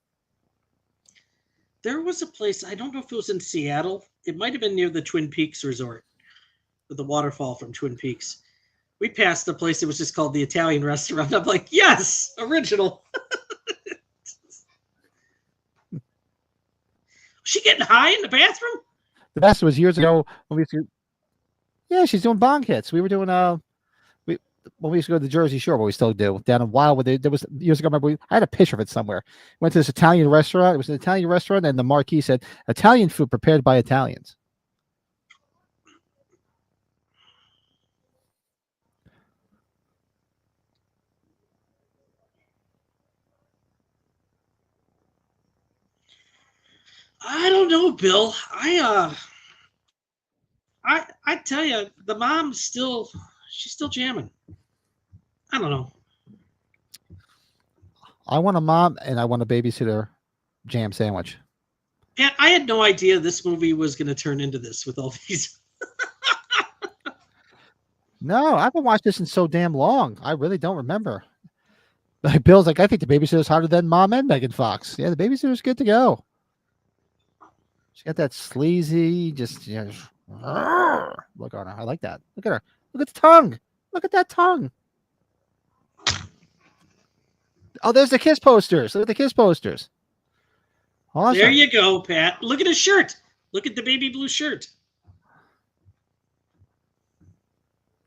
There was a place, I don't know if it was in Seattle. It might have been near the Twin Peaks Resort with the waterfall from Twin Peaks. We passed a place that was just called the Italian Restaurant. I'm like, yes, original. Was she getting high in the bathroom? The best was years ago when we used to. Yeah, she's doing bong hits. We were doing when we used to go to the Jersey Shore, what we still do down in Wildwood. There was years ago. Remember, I had a picture of it somewhere. Went to this Italian restaurant. It was an Italian restaurant, and the marquee said Italian food prepared by Italians. I don't know, Bill. I tell you, the mom's she's still jamming. I don't know. I want a mom and I want a babysitter jam sandwich. Pat, I had no idea this movie was going to turn into this with all these. No, I haven't watched this in so damn long. I really don't remember. Bill's like, I think the babysitter's hotter than Mom and Megan Fox. Yeah, the babysitter's good to go. She got that sleazy, just look on her. I like that. Look at her. Look at the tongue. Look at that tongue. Oh, there's the Kiss posters. Look at the Kiss posters. Awesome. There you go, Pat. Look at his shirt. Look at the baby blue shirt.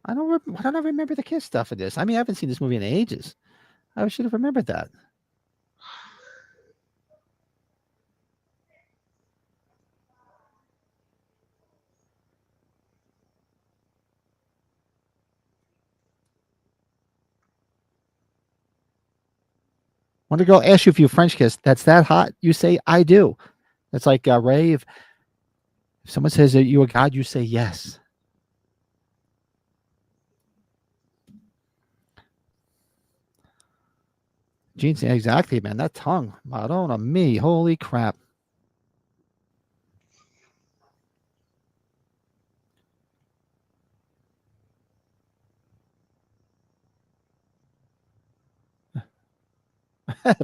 I don't remember the Kiss stuff of this. I mean, I haven't seen this movie in ages. I should have remembered that. When a girl asks you if you French kiss, that's that hot. You say, I do. That's like Ray. If someone says that you a god, you say yes. Gene, exactly, man. That tongue. Madonna me. Holy crap.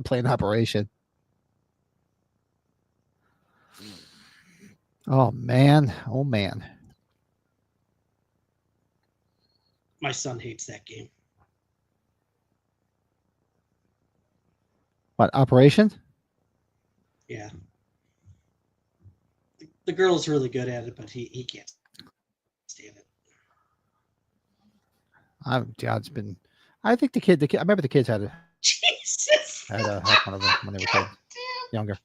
Plane operation. Oh, man. Oh, man. My son hates that game. What, Operation? Yeah. The girl's really good at it, but he can't stand it. It's been. I think the kid. I remember the kids had Jesus. had one of them when they were kids, younger.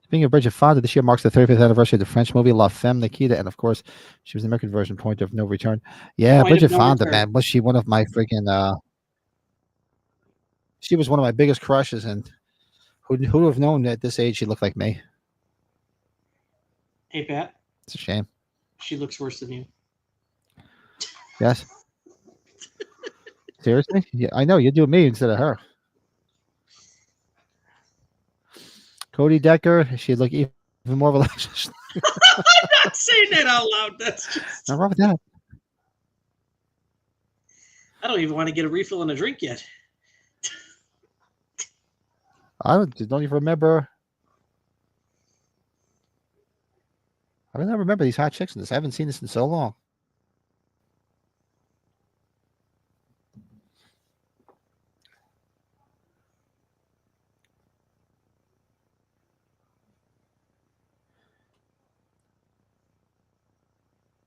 Speaking of Bridget Fonda, this year marks the 35th anniversary of the French movie La Femme Nikita, and of course, she was the American version, Point of No Return. Yeah, Bridget Fonda, man, was she one of my freaking? She was one of my biggest crushes, and who would have known at this age she looked like me? Hey, Pat. It's a shame. She looks worse than you. Yes. Seriously? Yeah, I know. You do me instead of her. Cody Decker, she'd look even more of a. I'm not saying that out loud. That's just. Nothing wrong with that. I don't even want to get a refill on a drink yet. I don't even remember. I don't remember these hot chicks in this. I haven't seen this in so long.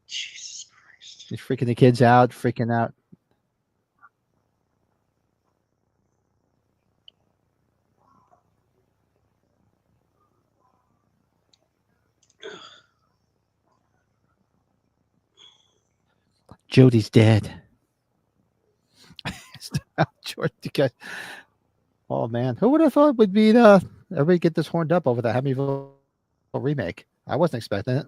Jesus Christ. She's freaking the kids out, freaking out. Jody's dead. Oh man, who would have thought would be everybody get this horned up over the Amityville remake? I wasn't expecting it.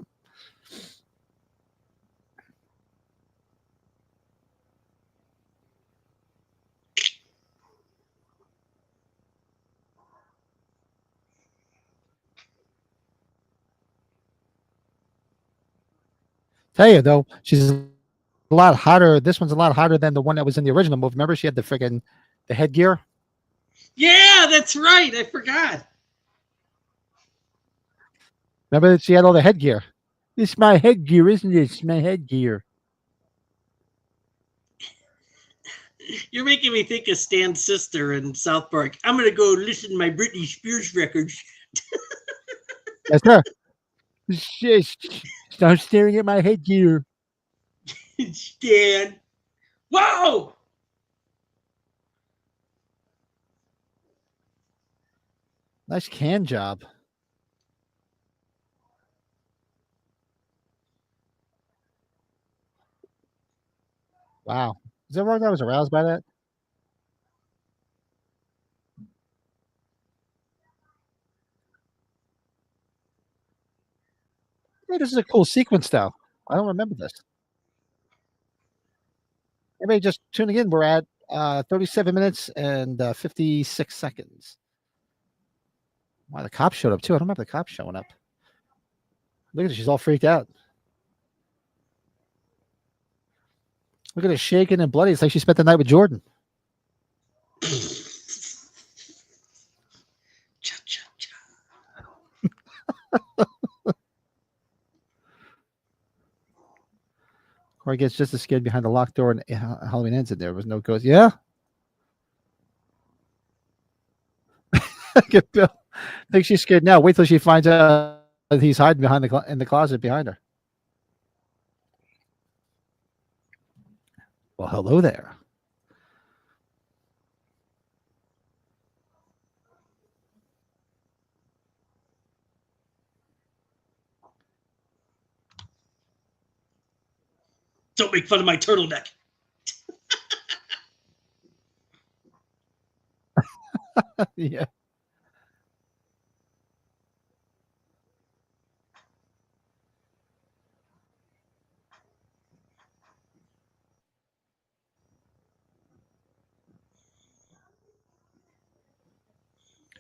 Tell you though, she's a lot hotter. This one's a lot hotter than the one that was in the original movie. Remember, she had the headgear. Yeah, that's right. I forgot. Remember that she had all the headgear. It's my headgear, isn't it? It's my headgear. You're making me think of Stan's sister in South Park. I'm gonna go listen to my Britney Spears records. That's her. Stop staring at my headgear. Stan. Whoa! Nice can job. Wow. Is that wrong? I was aroused by that. Hey, this is a cool sequence, though. I don't remember this. Everybody just tuning in. We're at 37 minutes and 56 seconds. Wow, the cops showed up, too. I don't remember the cops showing up. Look at her. She's all freaked out. Look at her shaking and bloody. It's like she spent the night with Jordan. Where he gets just as scared behind the locked door and Halloween ends in there. Was no ghost. Yeah. Get Bill. I think she's scared now. Wait till she finds out that he's hiding behind in the closet behind her. Well, hello there. Don't make fun of my turtleneck. Yeah.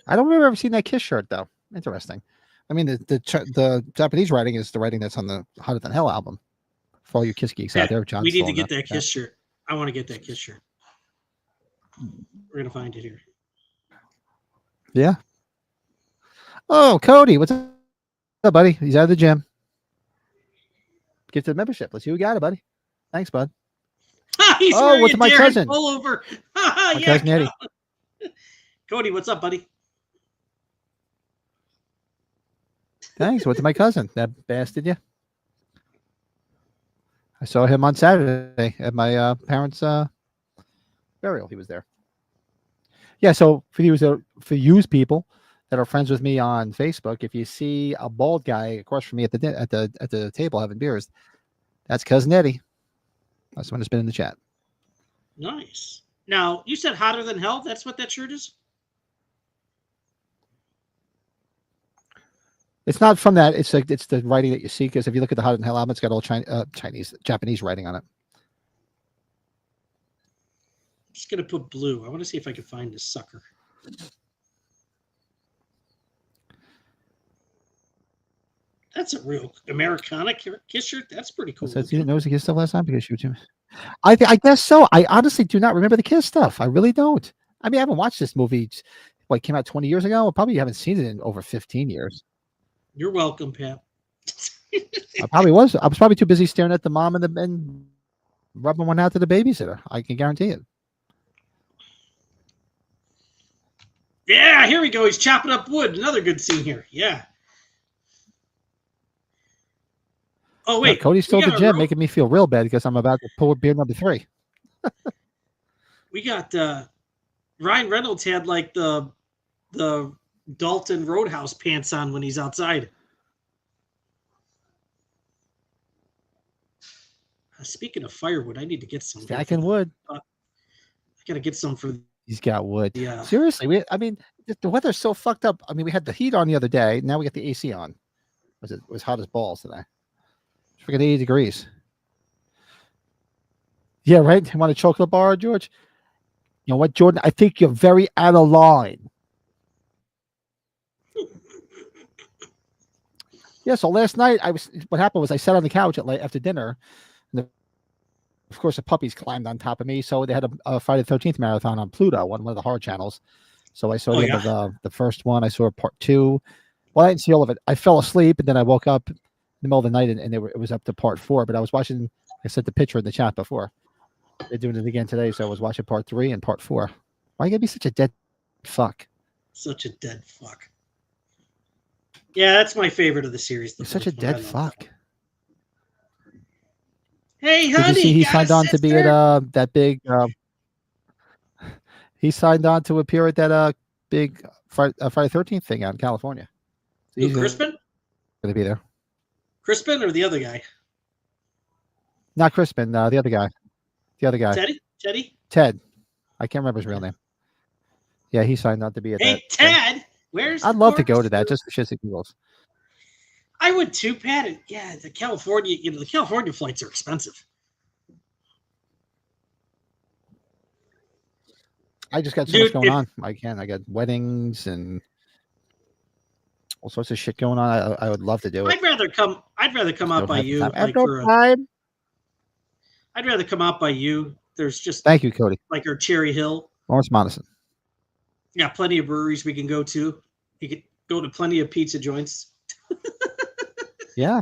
I don't remember ever seeing that Kiss shirt though. Interesting. I mean, the Japanese writing is the writing that's on the Hotter Than Hell album. For all you Kiss geeks out there, John. We need to get that Kiss shirt. I want to get that Kiss shirt. We're gonna find it here. Yeah. Oh, Cody, what's up, buddy? He's out of the gym. Get to the membership. Let's see who we got it, buddy. Thanks, bud. He's what's my cousin? Pull over. My cousin Eddie. Cody, what's up, buddy? Thanks. What's my cousin? That bastard, yeah. I saw him on Saturday at my parents' burial. He was there. Yeah. So for you people that are friends with me on Facebook, if you see a bald guy across from me at the table having beers, that's cousin Eddie. That's one that's been in the chat. Nice. Now you said Hotter Than Hell. That's what that shirt is. It's not from that. It's like it's the writing that you see, because if you look at the Hotter Than Hell album, it's got all Japanese writing on it. I'm just gonna put blue. I want to see if I can find this sucker. That's a real Americana Kiss shirt. That's pretty cool. So you didn't notice the Kiss stuff last time because you were too. I guess so. I honestly do not remember the Kiss stuff. I really don't. I mean, I haven't watched this movie. What, came out 20 years ago? I probably haven't seen it in over 15 years. You're welcome, Pat. I was probably too busy staring at the mom and rubbing one out to the babysitter. I can guarantee it. Yeah, here we go. He's chopping up wood. Another good scene here. Yeah. Oh, wait. No, Cody's still at the gym, making me feel real bad because I'm about to pull beer number 3. We got Ryan Reynolds had like the Dalton Roadhouse pants on when he's outside. Speaking of firewood, I need to get some. Stacking wood. I gotta get some for. He's got wood. Yeah. Seriously, I mean, the weather's so fucked up. I mean, we had the heat on the other day. Now we got the AC on. It was hot as balls today. It's freaking 80 degrees. Yeah, right. You want a chocolate bar, George? You know what, Jordan? I think you're very out of line. Yeah, so last night what happened was I sat on the couch after dinner, and of course the puppies climbed on top of me. So they had a Friday the 13th marathon on Pluto, one of the horror channels. So I saw the first one. I saw part 2. Well, I didn't see all of it. I fell asleep, and then I woke up in the middle of the night, and it was up to part 4. But I was watching. I sent the picture in the chat before. They're doing it again today, so I was watching part 3 and part 4. Why you gotta be such a dead fuck? Such a dead fuck. Yeah, that's my favorite of the series. You're such a dead fuck. Hey, honey, did you see he signed on to be at that big? He signed on to appear at that big Friday 13th thing out in California. So he's Crispin? Gonna be there. Crispin or the other guy? Not Crispin. The other guy. The other guy. Teddy? Ted. I can't remember his real name. Yeah, he signed on to be at that. Hey, Ted. Where's I'd love to go to that just for shits and giggles. I would too, Pat. Yeah, the California flights are expensive. I just got so much going on. I got weddings and all sorts of shit going on. I would love to do it. I'd rather come out by you. I'd rather come out by you. There's just thank you, Cody. Like our Cherry Hill. Lawrence Madison. Yeah, plenty of breweries we can go to. You could go to plenty of pizza joints. Yeah.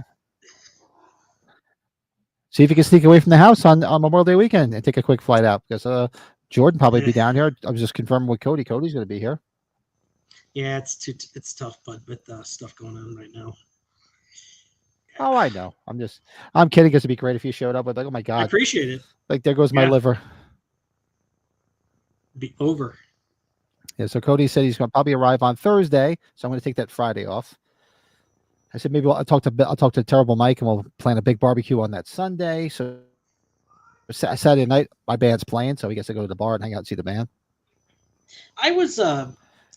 See if you can sneak away from the house on Memorial Day weekend and take a quick flight out because Jordan probably be down here. I was just confirming with Cody. Cody's going to be here. Yeah, it's tough, but with stuff going on right now. Oh, I know. I'm kidding. Because it'd be great if you showed up with like, oh my I god, appreciate it. like there goes my liver. Be over. Yeah. So Cody said he's going to probably arrive on Thursday, so I'm going to take that Friday off. I said maybe I'll talk to Terrible Mike and we'll plan a big barbecue on that Sunday. So Saturday night my band's playing, so we get to go to the bar and hang out and see the band. I was I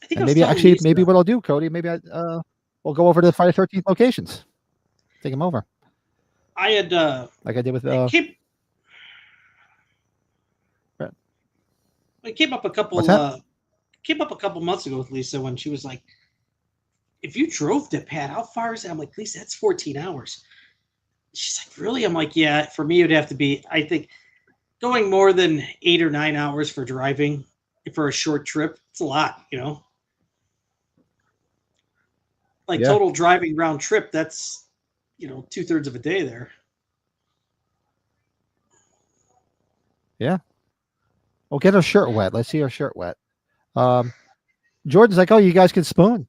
think and maybe what I'll do, Cody, maybe we'll go over to the Friday 13th locations. Take them over. I had like I did with I came up a couple months ago with Lisa when she was like, if you drove to Pat, how far is that? I'm like, Lisa, that's 14 hours. She's like, really? I'm like, yeah, for me, it would have to be, I think, going more than 8 or 9 hours for driving for a short trip. It's a lot, you know? Like total driving round trip, that's, 2/3 of a day there. Yeah. Well, get her shirt wet. Let's see her shirt wet. Jordan's like, oh, you guys can spoon.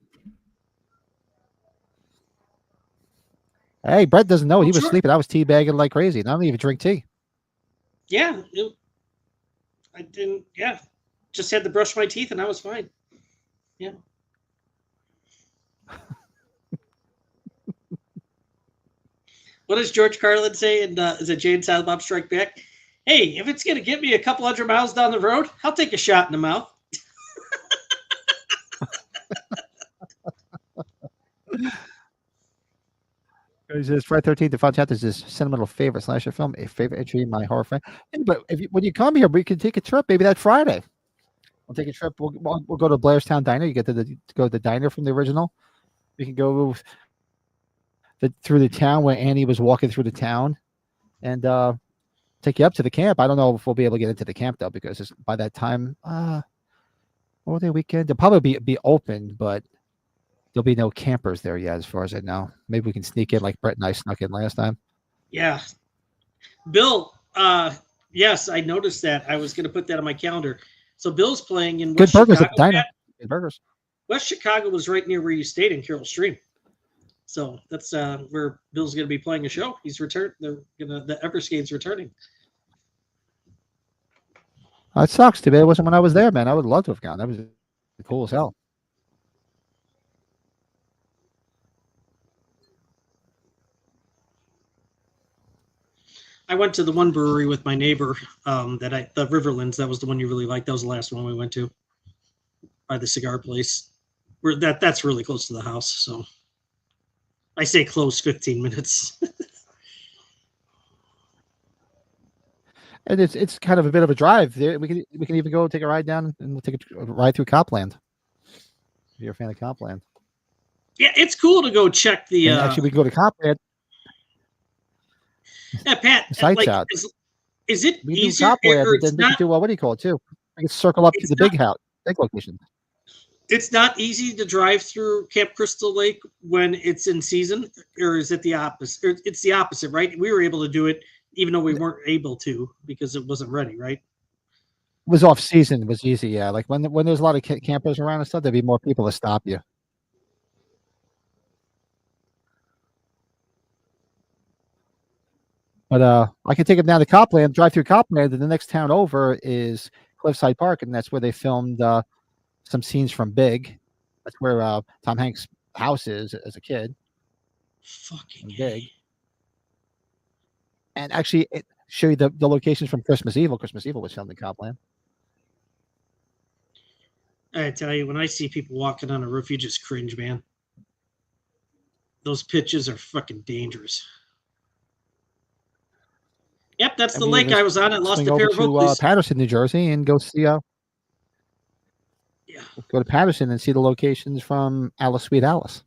Hey, Brett doesn't know. He was sleeping. I was teabagging like crazy. And I don't even drink tea. Yeah. I didn't. Yeah. Just had to brush my teeth and I was fine. Yeah. What does George Carlin say? And is it Jay and Silent Bob Strike Back? Hey, if it's going to get me a couple 100 miles down the road, I'll take a shot in the mouth. It says Friday 13th, the Final Chapter is his sentimental favorite slasher film, a favorite entry in my horror fan. But when you come here, we can take a trip. Maybe that Friday. We'll take a trip. We'll go to Blairstown Diner. You get to go to the diner from the original. We can go through the town where Annie was walking through the town, and take you up to the camp. I don't know if we'll be able to get into the camp though, because by that time, Memorial Day weekend, they'll probably be open, but there'll be no campers there yet, as far as I know. Maybe we can sneak in like Brett and I snuck in last time. Yeah. Bill, yes, I noticed that. I was going to put that on my calendar. So Bill's playing in West Chicago. Good burgers. West Chicago was right near where you stayed in Carroll Stream. So that's where Bill's going to be playing a show. He's returned. The Everskade's returning. That sucks. Too bad it wasn't when I was there, man. I would love to have gone. That was cool as hell. I went to the one brewery with my neighbor, the Riverlands. That was the one you really liked. That was the last one we went to, by the cigar place. That's really close to the house. So I say close, 15 minutes. And it's kind of a bit of a drive. We can even go take a ride down, and we'll take a ride through Copland. If you're a fan of Copland. Yeah, it's cool to go check the. Actually, we can go to Copland. Yeah, Pat. Sights out. Is it we easier? Do Copland, and then we can do what do you call it too? We can circle up to the big location. It's not easy to drive through Camp Crystal Lake when it's in season, or is it the opposite? It's the opposite, right? We were able to do it even though we weren't able to because it wasn't ready, right? It was off season. It was easy, yeah. Like when there's a lot of campers around and stuff, there'd be more people to stop you. But I can take them down to Copland, drive through Copland, and the next town over is Cliffside Park, and that's where they filmed some scenes from Big. That's where Tom Hanks' house is as a kid. Fucking Big. And actually, it show you the locations from Christmas Evil. Christmas Evil was filmed in Copland. I tell you, when I see people walking on a roof, you just cringe, man. Those pitches are fucking dangerous. Yep, that's the lake I was on. I lost a pair of Oakleys. Patterson, New Jersey, and go see. Yeah. Go to Patterson and see the locations from Alice Sweet Alice.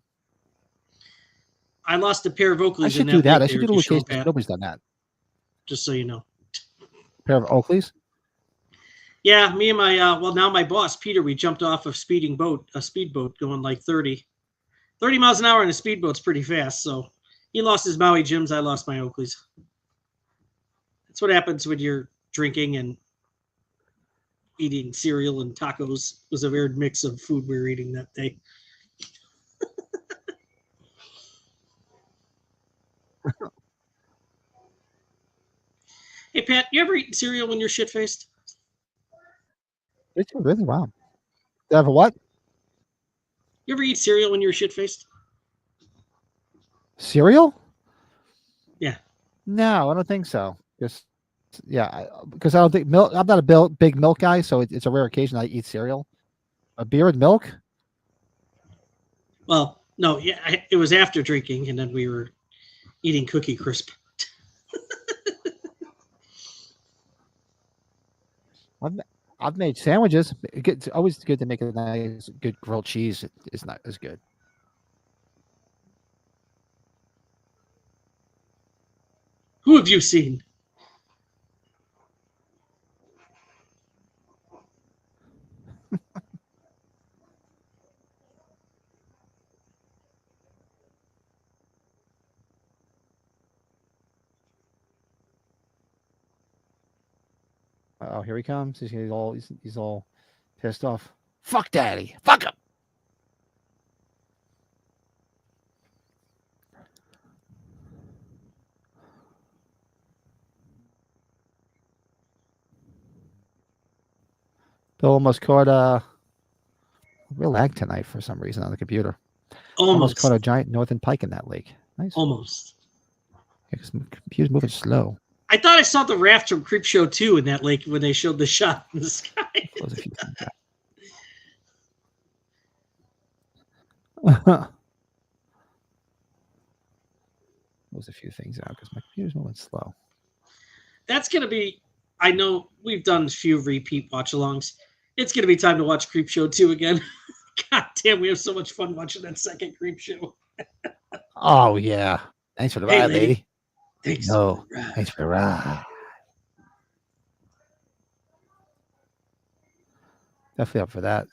I lost a pair of Oakleys. I should do that. I should do the locations. Nobody's done that. Just so you know. A pair of Oakleys? Yeah, me and my now my boss Peter, we jumped off a speedboat going like 30 miles an hour, and a speedboat's pretty fast. So he lost his Maui Jims. I lost my Oakleys. That's what happens when you're drinking and eating cereal and tacos. It was a weird mix of food we were eating that day. Hey, Pat, you ever eaten cereal when you're shit-faced? It's really wow. Did I have a what? You ever eat cereal when you're shit-faced? Cereal? Yeah. No, I don't think so. Just yeah, because I don't think milk. I'm not a big milk guy, so it's a rare occasion I eat cereal. A beer with milk? Well, no, yeah, it was after drinking, and then we were eating Cookie Crisp. I've made sandwiches. It's always good to make a nice, good grilled cheese. It's not as good. Who have you seen? Oh, here he comes. He's all pissed off. Fuck daddy. Fuck him. Bill almost caught real lag tonight for some reason on the computer. Almost caught a giant northern pike in that lake. Nice. Almost. Because the computer's moving slow. I thought I saw the raft from Creepshow 2 in that lake when they showed the shot in the sky. Close a few things out. Close a few things out because my computer's moving slow. That's going to be, I know we've done a few repeat watch-alongs. It's going to be time to watch Creepshow 2 again. God damn, we have so much fun watching that second Creepshow. Oh, yeah. Thanks for the ride, lady. Thanks for the ride. Thanks for the ride. Definitely up for that.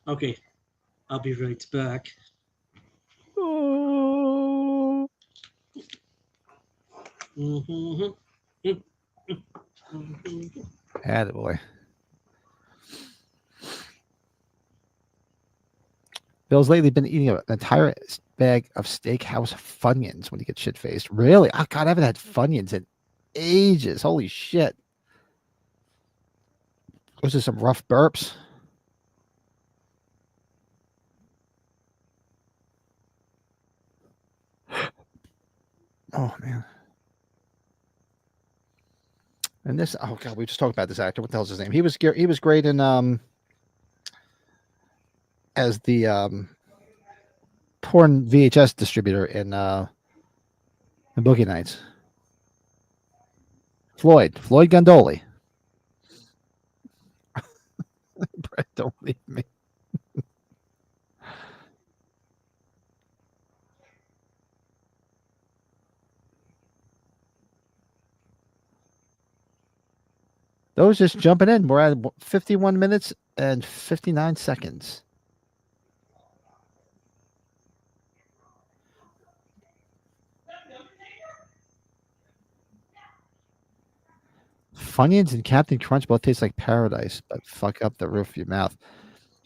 Okay, I'll be right back. Oh. Attaboy. Bill's lately been eating an entire bag of steakhouse Funyuns when he gets shit-faced. Really? Oh, God, I haven't had Funyuns in ages. Holy shit. Those are some rough burps. Oh, man. And this, oh, God, we just talked about this actor. What the hell's his name? He was great in, as the, porn VHS distributor in Boogie Nights. Floyd Gandoli. Brett, don't leave me. Those just jumping in. We're at 51 minutes and 59 seconds. Funyuns and Captain Crunch both taste like paradise, but fuck up the roof of your mouth.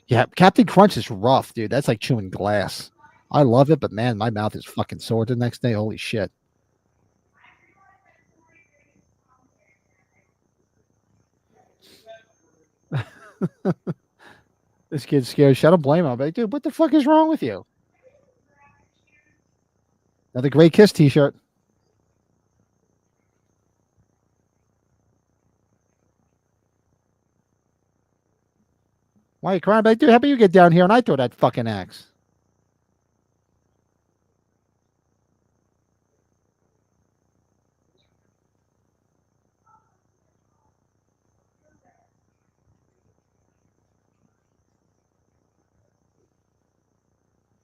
Yeah, Captain Crunch is rough, dude. That's like chewing glass. I love it, but man, my mouth is fucking sore the next day. Holy shit. This kid's scared. I don't blame him. I'm like, dude, what the fuck is wrong with you? Another Great Kiss t-shirt. Why are you crying? I'm like, dude, how about you get down here and I throw that fucking axe?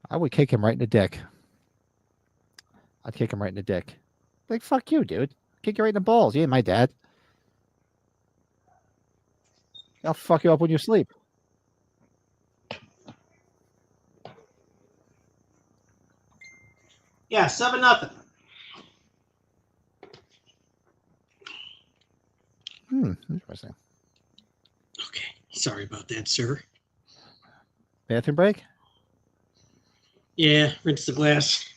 I would kick him right in the dick. I'd kick him right in the dick. Like, fuck you, dude. Kick you right in the balls. You ain't my dad. I'll fuck you up when you sleep. Yeah, 7-0. Interesting. Okay. Sorry about that, sir. Bathroom break? Yeah, rinse the glass.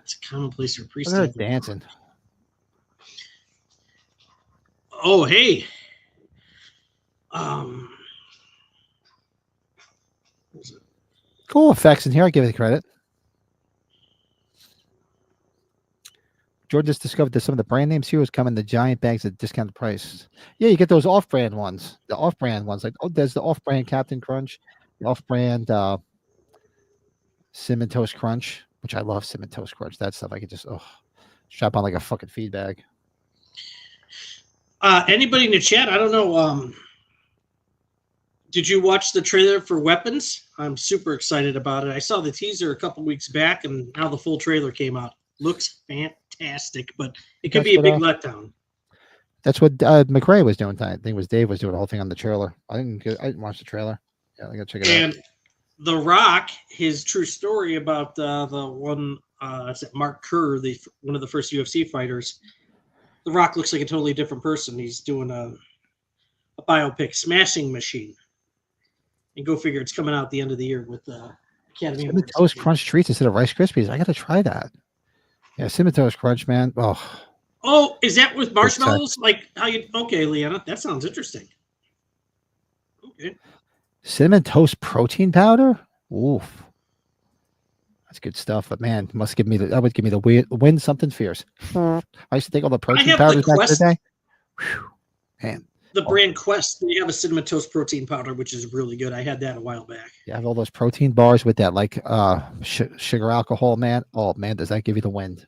It's a commonplace for priest. Look at her dancing. Oh, hey. Um, Cool effects in here. I give it credit. Jordan just discovered that some of the brand names heroes come in the giant bags at discounted price. Yeah, you get those off-brand ones. The off-brand ones, like there's the off-brand Captain Crunch, the off-brand Cinnamon Toast Crunch, which I love. Cinnamon Toast Crunch. That stuff I could just strap on like a fucking feed bag. Anybody in the chat? I don't know. Did you watch the trailer for Weapons? I'm super excited about it. I saw the teaser a couple weeks back, and now the full trailer came out. Looks fantastic, but it could be a big letdown. That's what McRae was doing. I think it was Dave was doing the whole thing on the trailer. I didn't watch the trailer. Yeah, I gotta check it out. And The Rock, his true story about the one, is it Mark Kerr, one of the first UFC fighters. The Rock looks like a totally different person. He's doing a biopic, Smashing Machine. And go figure, it's coming out at the end of the year with the Academy Cinnamon Toast Crunch treats instead of Rice Krispies. I gotta try that. Yeah, Cinnamon Toast Crunch, man. Oh, is that with marshmallows? Like how you? Okay, Leanna, that sounds interesting. Okay. Cinnamon Toast Protein Powder. Oof, that's good stuff. But man, that would give me the win something fierce. I used to take all the protein powders back in the day. Whew, man. The brand Quest, they have a Cinnamon Toast protein powder, which is really good. I had that a while back. You have all those protein bars with that like sugar alcohol, man. Oh man, does that give you the wind?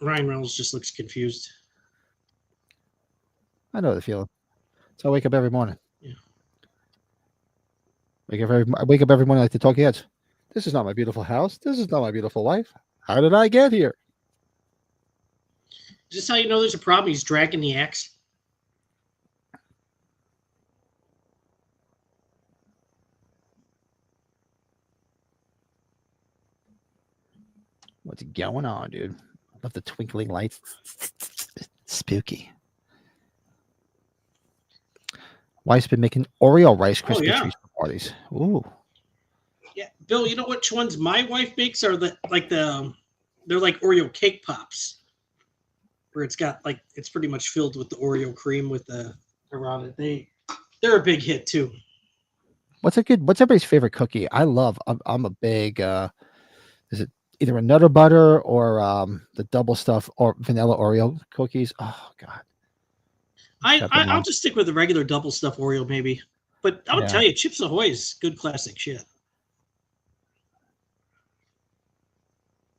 Ryan Reynolds just looks confused. I know the feeling. So I wake up every morning. Yeah. I wake up every morning like the talking heads. This is not my beautiful house. This is not my beautiful life. How did I get here? Is this how you know there's a problem? He's dragging the axe. What's going on, dude? I love the twinkling lights. Spooky. Wife's been making Oreo Rice Krispie treats for parties. Ooh. Yeah, Bill. You know which ones my wife makes are they're like Oreo cake pops, where it's pretty much filled with the Oreo cream with the around it. They're a big hit too. What's everybody's favorite cookie? I'm a big is it either a Nutter Butter or the double stuff or vanilla Oreo cookies? Oh god. I'll just stick with the regular double stuff Oreo maybe. But I'll tell you, Chips Ahoy is good classic shit.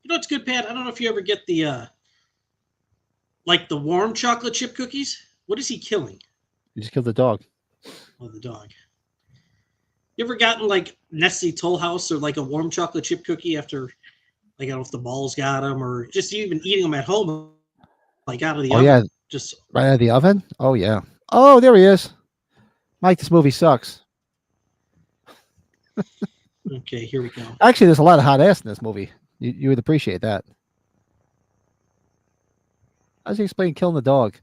You know what's good, Pat? I don't know if you ever get the the warm chocolate chip cookies. What is he killing? You just killed the dog. Oh, the dog. You ever gotten like Nestle Toll House or like a warm chocolate chip cookie after, like, I don't know if the balls got them or just even eating them at home, like out of the oven? Yeah, just right out of the oven. Oh yeah. Oh, there he is. Mike, this movie sucks. Okay, here we go. Actually, there's a lot of hot ass in this movie. You would appreciate that. How does he explain killing the dog?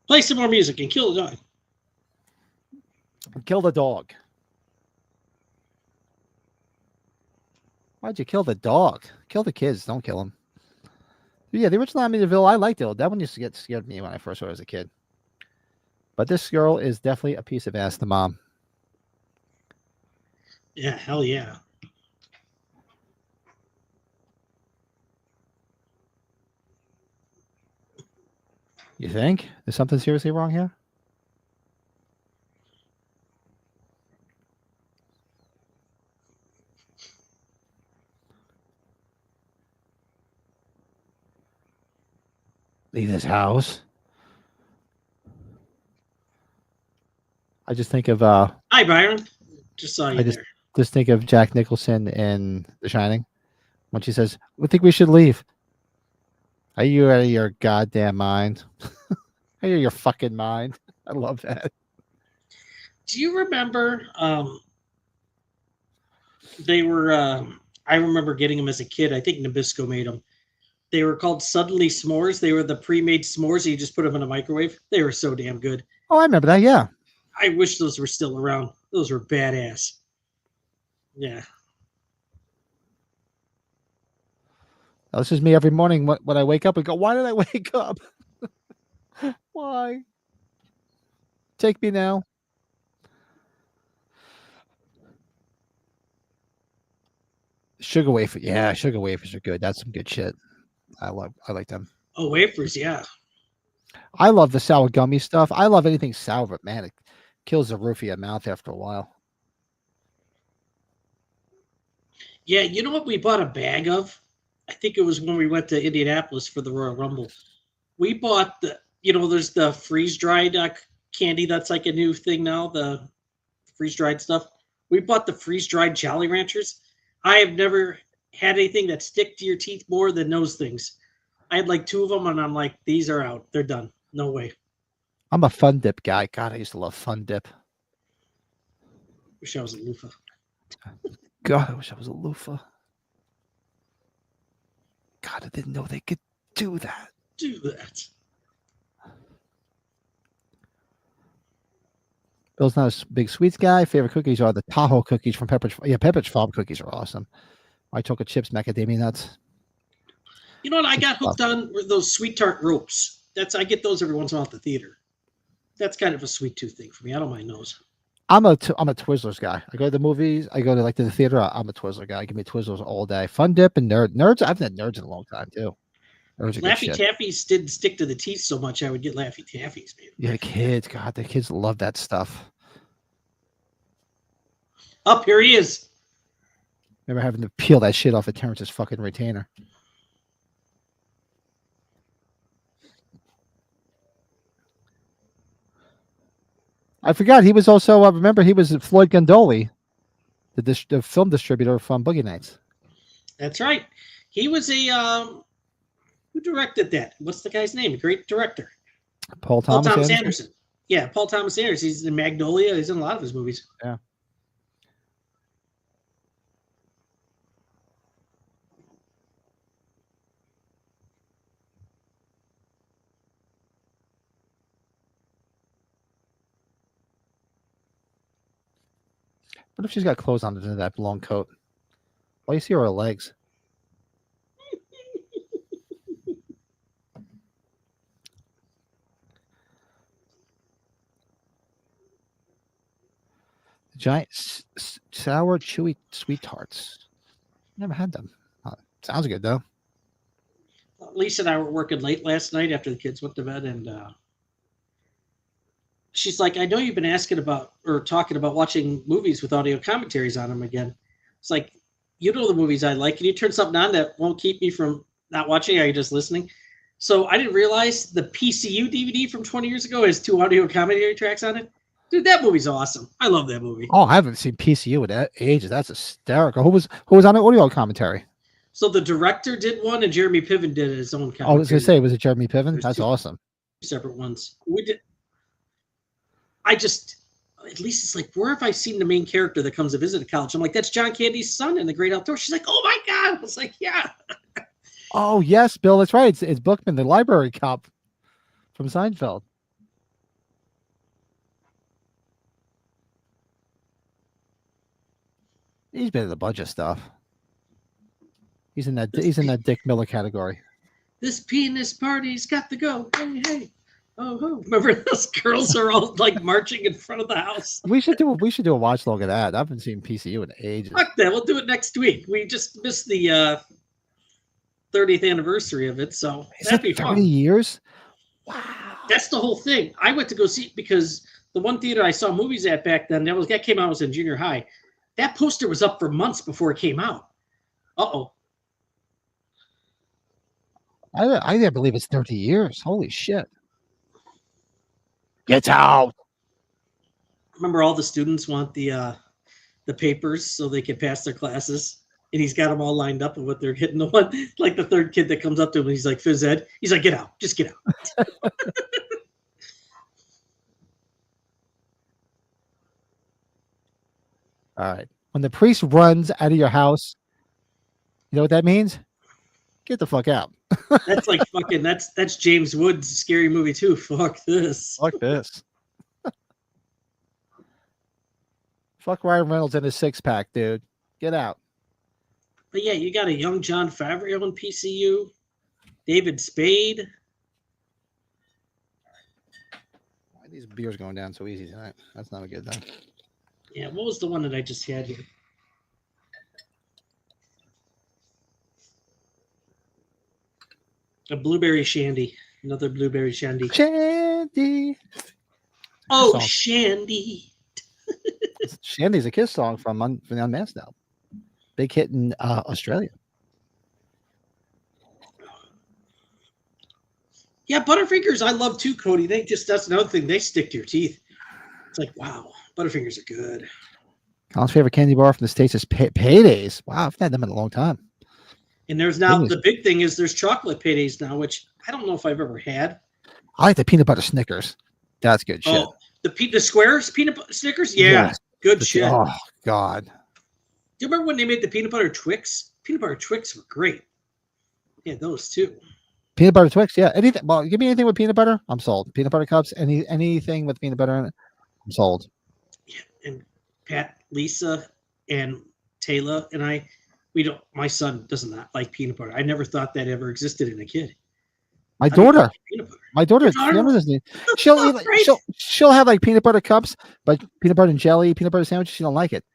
Play some more music and kill the dog. Kill the dog. Why'd you kill the dog? Kill the kids. Don't kill them. Yeah, the original Amityville, I liked it. That one used to get scared me when I first saw it as a kid. But this girl is definitely a piece of ass, the mom. Yeah, hell yeah. You think? There's something seriously wrong here? Leave this house. I just think of Hi, Byron. Just saw you there. Just think of Jack Nicholson in The Shining when she says, "I think we should leave." Are you out of your goddamn mind? Are you your fucking mind? I love that. Do you remember? They were. I remember getting them as a kid. I think Nabisco made them. They were called Suddenly S'mores. They were the pre-made s'mores. You just put them in a microwave. They were so damn good. Oh, I remember that. Yeah. I wish those were still around. Those were badass. Yeah. Now, this is me every morning when I wake up and go, why did I wake up? Why? Take me now. Sugar wafer. Yeah, sugar wafers are good. That's some good shit. I like them. Oh, wafers, yeah. I love the sour gummy stuff. I love anything sour, but man, it kills the roof of your mouth after a while. Yeah, you know what we bought a bag of? I think it was when we went to Indianapolis for the Royal Rumble. We bought there's the freeze-dried candy that's like a new thing now, the freeze-dried stuff. We bought the freeze-dried Jolly Ranchers. I have never had anything that stick to your teeth more than those things. I had like 2 of them, and I'm like, these are out. They're done. No way. I'm a Fun Dip guy. God, I used to love Fun Dip. Wish I was a loofah. God, I wish I was a loofah. God, I didn't know they could do that. Do that. Bill's not a big sweets guy. Favorite cookies are the Tahoe cookies from Pepperidge. Yeah, Pepperidge Farm cookies are awesome. My chocolate chips, macadamia nuts. You know what? I got hooked on were those sweet tart ropes. I get those every once in a while at the theater. That's kind of a sweet tooth thing for me. I don't mind those. I'm a Twizzlers guy. I go to the movies. I go to the theater. I'm a Twizzler guy. Give me Twizzlers all day. Fun Dip and Nerds. I've had Nerds in a long time too. Laffy Taffies didn't stick to the teeth so much. I would get Laffy Taffies, man. Yeah, the kids. God, the kids love that stuff. Up here he is. Remember having to peel that shit off of Terrence's fucking retainer. I forgot he was also. Remember, he was Floyd Gondoli, the film distributor from Boogie Nights. That's right. He was a who directed that? What's the guy's name? A great director. Paul Thomas Anderson. Yeah, Paul Thomas Anderson. He's in Magnolia. He's in a lot of his movies. Yeah. What if she's got clothes on under that long coat? Why do you see her legs? Giant sour chewy sweet tarts. Never had them. Sounds good though. Lisa and I were working late last night after the kids went to bed, and she's like, I know you've been asking about or talking about watching movies with audio commentaries on them again. It's like, you know the movies I like. Can you turn something on that won't keep me from not watching? Are you just listening? So I didn't realize the PCU DVD from 20 years ago has 2 audio commentary tracks on it. Dude, that movie's awesome. I love that movie. Oh, I haven't seen PCU in ages. That's hysterical. Who was on the audio commentary? So the director did one, and Jeremy Piven did his own commentary. Oh, I was gonna say, was it Jeremy Piven? That's awesome. Separate ones. We did. At least it's like, where have I seen the main character that comes to visit the college? I'm like, that's John Candy's son in The Great Outdoors. She's like, oh my God. I was like, yeah. Oh yes, Bill, that's right. It's Bookman, the library cop from Seinfeld. He's been in a bunch of stuff. He's in that Dick Miller category. This penis party's got to go. Hey, hey. Oh, remember those girls are all like marching in front of the house? We should do a watch log of that. I haven't seen PCU in ages. Fuck that. We'll do it next week. We just missed the 30th anniversary of it, so that'd be 30 years? Wow. That's the whole thing. I went to go see it because the one theater I saw movies at back then, that came out, I was in junior high. That poster was up for months before it came out. Uh-oh. I can't believe it's 30 years. Holy shit. Get out. Remember, all the students want the papers so they can pass their classes, and he's got them all lined up of what they're hitting on. Like the third kid that comes up to him, he's like, phys ed. He's like, get out. Just get out. All right. When the priest runs out of your house, you know what that means? Get the fuck out. That's like fucking. That's James Woods' scary movie too. Fuck this. Fuck this. Fuck Ryan Reynolds and his six pack, dude. Get out. But yeah, you got a young John Favreau in PCU, David Spade. Why are these beers going down so easy tonight? That's not a good thing. Yeah, what was the one that I just had here? A blueberry shandy. Another blueberry shandy. Shandy. Oh, Song. shandy. Shandy's a Kiss song from the Unmasked album. Big hit in Australia. Yeah, Butterfingers I love too, Cody. That's another thing. They stick to your teeth. It's like, wow, Butterfingers are good. Colin's favorite candy bar from the States is Paydays. Wow, I've had them in a long time. And there's now the big thing is there's chocolate paydays now, which I don't know if I've ever had. I like the peanut butter Snickers. That's good shit. Oh, the squares peanut butter Snickers? Yeah, good shit. Oh, God. Do you remember when they made the peanut butter Twix? Peanut butter Twix were great. Yeah, those too. Peanut butter Twix, yeah. Anything. Well, give me anything with peanut butter, I'm sold. Peanut butter cups, anything with peanut butter in it, I'm sold. Yeah, and Pat, Lisa, and Taylor and my son does not like peanut butter. I never thought that ever existed in a kid. My daughter, Right? she'll have like peanut butter cups, but peanut butter and jelly, peanut butter sandwiches, she don't like it.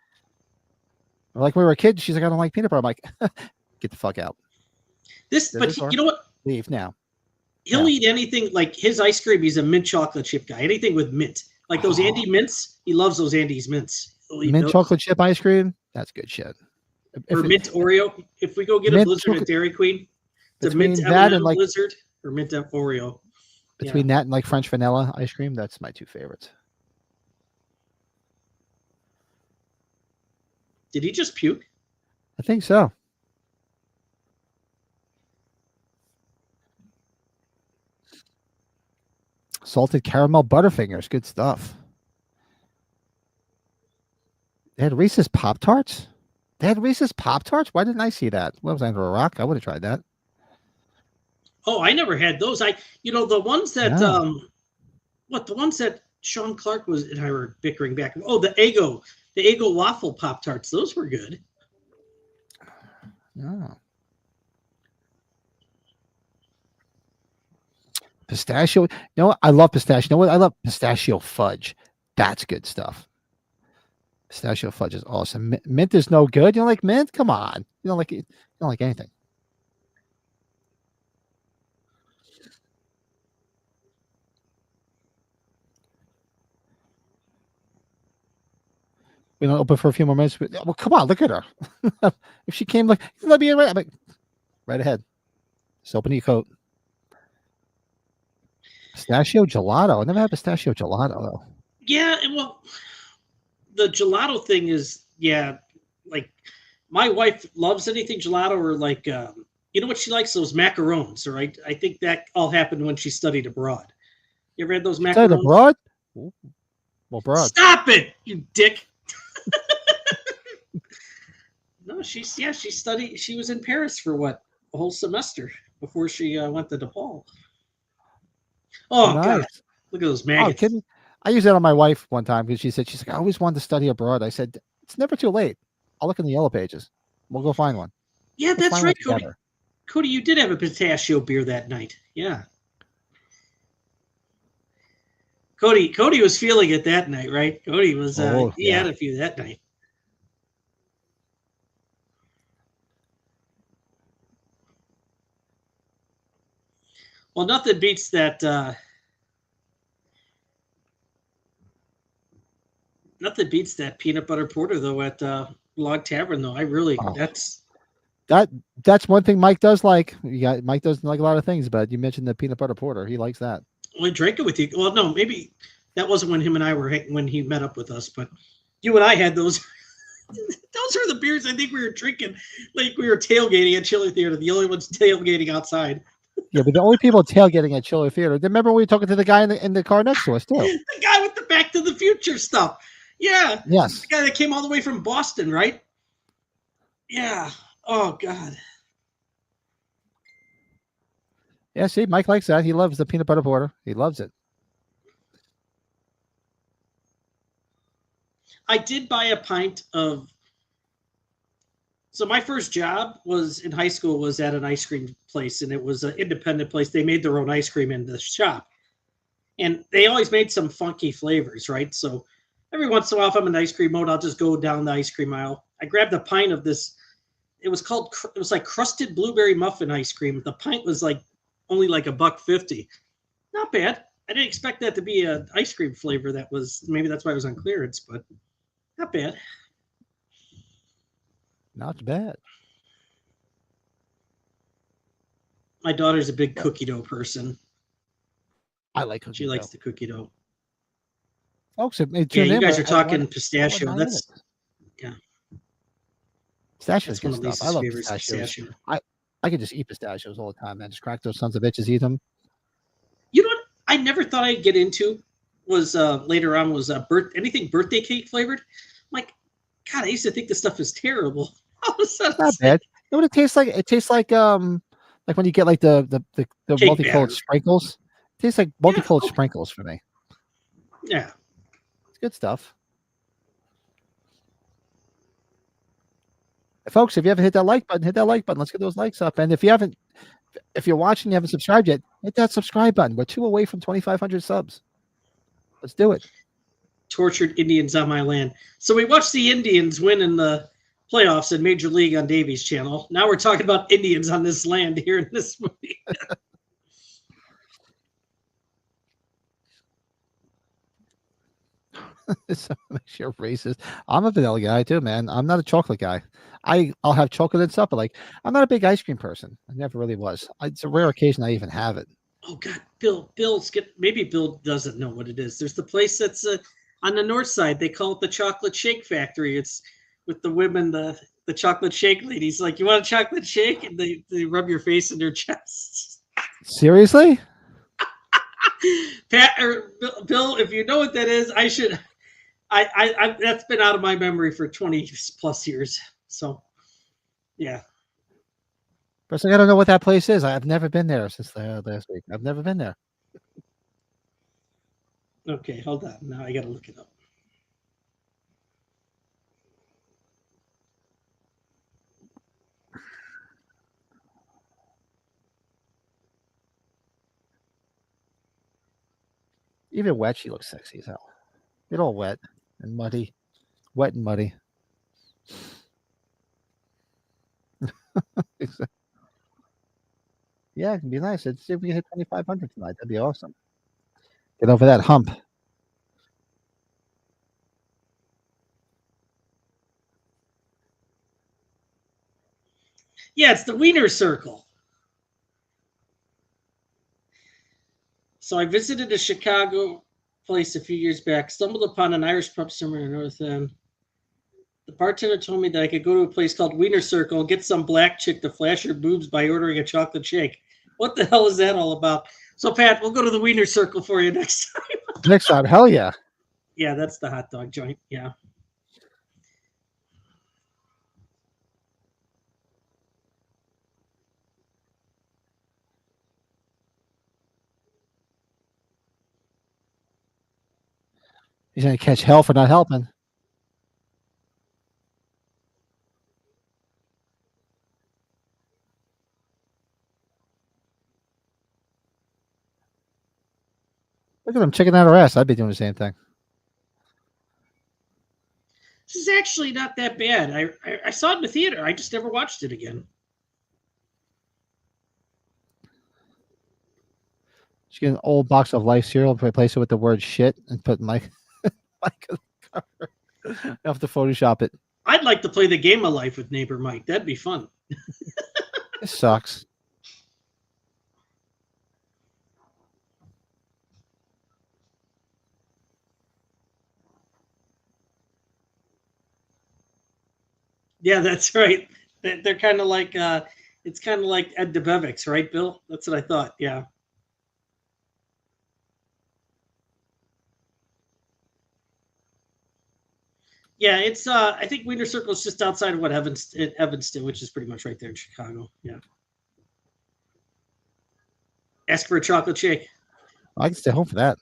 Or like when we were a kid, she's like, I don't like peanut butter. I'm like, get the fuck out. You know what? Leave now. He'll eat anything like his ice cream. He's a mint chocolate chip guy. Anything with mint, like those Andy mints. He loves those Andy's mints. Mint chocolate chip ice cream. That's good shit. Or mint Oreo. If we go get a Blizzard at Dairy Queen, it's a mint M&M like Blizzard or mint Oreo. Between that and like French vanilla ice cream, that's my two favorites. Did he just puke? I think so. Salted caramel Butterfingers. Good stuff. They had Reese's Pop-Tarts? They had Reese's Pop-Tarts? Why didn't I see that? What was I under a rock? I would have tried that. Oh, I never had those. The ones that the ones that Sean Clark and I were bickering back. Oh, the Eggo waffle Pop-Tarts. Those were good. Oh. Pistachio. You know what? I love pistachio. You know what? I love pistachio fudge. That's good stuff. Pistachio fudge is awesome. Mint is no good. You don't like mint? Come on. You don't like anything. We don't open for a few more minutes. Well, come on, look at her. If she came, let me in right ahead. Just open your coat. Pistachio gelato. I never had pistachio gelato though. Yeah, well, the gelato thing is, like my wife loves anything gelato or like, you know what she likes? Those macarons, right? I think that all happened when she studied abroad. You ever had those macarons? Studied abroad? Well, abroad. Stop it, you dick. No, she studied. She was in Paris for a whole semester before she went to DePaul. Oh, nice. God. Look at those maggots. Oh, I used that on my wife one time because she's like, I always wanted to study abroad. I said, it's never too late. I'll look in the yellow pages. We'll go find one. Yeah, that's right, Cody. Cody, you did have a pistachio beer that night. Yeah. Cody was feeling it that night, right? Cody was, he had a few that night. Well, nothing beats that. Nothing beats that peanut butter porter though at Log Tavern though. That's one thing Mike does like. Mike doesn't like a lot of things, but you mentioned the peanut butter porter. He likes that. Well, I drank it with you. Well, no, maybe that wasn't when him and I were when he met up with us, but you and I had those. Those are the beers I think we were drinking, like we were tailgating at Chiller Theater. The only ones tailgating outside. Yeah, but the only people tailgating at Chiller Theater. Remember we were talking to the guy in the car next to us too. The guy with the Back to the Future stuff. Yeah. Yes. The guy that came all the way from Boston, right? Yeah. Oh God. Yeah, see, Mike likes that. He loves the peanut butter porter. He loves it. I did buy a pint of. So my first job was in high school was at an ice cream place, and it was an independent place. They made their own ice cream in the shop, and they always made some funky flavors, right? So every once in a while, if I'm in ice cream mode, I'll just go down the ice cream aisle. I grabbed a pint of this. It was like crusted blueberry muffin ice cream. The pint was like only like $1.50. Not bad. I didn't expect that to be an ice cream flavor. That was maybe that's why it was on clearance, but not bad. Not bad. My daughter's a big cookie dough person. I like cookie She dough. likes the cookie dough. Folks, it may Yeah, tune you in. guys are I talking want pistachio. 9 That's minutes. yeah. Pistachios That's one good of stuff. I Lisa's love favorites. pistachios. Pistachio. I could just eat pistachios all the time, man. Just crack those sons of bitches, eat them. You know what? I never thought I'd get into was later on was anything birthday cake flavored. I'm like, God, I used to think this stuff is terrible. All of a sudden, It's not bad. You know what it tastes like? It tastes like when you get like the Cake multicolored batter. sprinkles. It tastes like multicolored sprinkles for me. Yeah. It's good stuff. Folks, if you haven't hit that like button, hit that like button. Let's get those likes up. And if you're watching, you haven't subscribed yet, hit that subscribe button. We're 2 away from 2,500 subs. Let's do it. Tortured Indians on my land. So we watched the Indians win in the playoffs in Major League on Davies' channel. Now we're talking about Indians on this land here in this movie. So makes you racist. I'm a vanilla guy too, man. I'm not a chocolate guy. I'll have chocolate and stuff, but like I'm not a big ice cream person. I never really was. It's a rare occasion I even have it. Oh God, maybe Bill doesn't know what it is. There's the place that's on the north side. They call it the Chocolate Shake Factory. It's with the women, the chocolate shake ladies. Like, you want a chocolate shake, and they rub your face in their chests. Seriously? Pat or Bill, if you know what that is, I should. I that's been out of my memory for 20 plus years. So, yeah. First, I gotta know what that place is. I've never been there since last week. I've never been there. Okay, hold on. Now I gotta look it up. Even wet, she looks sexy as hell. Get all wet and muddy. Wet and muddy. Yeah, it can be nice. Let's see if we can hit 2,500 tonight. That'd be awesome. Get over that hump. Yeah, it's the Wiener Circle. So I visited a Chicago place a few years back, stumbled upon an Irish pub somewhere in North End. The bartender told me that I could go to a place called Wiener Circle and get some black chick to flash her boobs by ordering a chocolate shake. What the hell is that all about? So, Pat, we'll go to the Wiener Circle for you next time. Next time, hell yeah. Yeah, that's the hot dog joint. Yeah. He's gonna catch hell for not helping. Look at him checking out her ass. I'd be doing the same thing. This is actually not that bad. I saw it in the theater. I just never watched it again. Just get an old box of Life cereal, replace it with the word shit, and put Mike on the cover. You have to Photoshop it. I'd like to play the game of life with neighbor Mike. That'd be fun. This sucks. Yeah, that's right. They're kind of like it's kind of like Ed DeBevick's, right, Bill? That's what I thought. Yeah. Yeah, it's I think Wiener Circle is just outside of what Evanston, which is pretty much right there in Chicago. Yeah. Ask for a chocolate shake. I can stay home for that.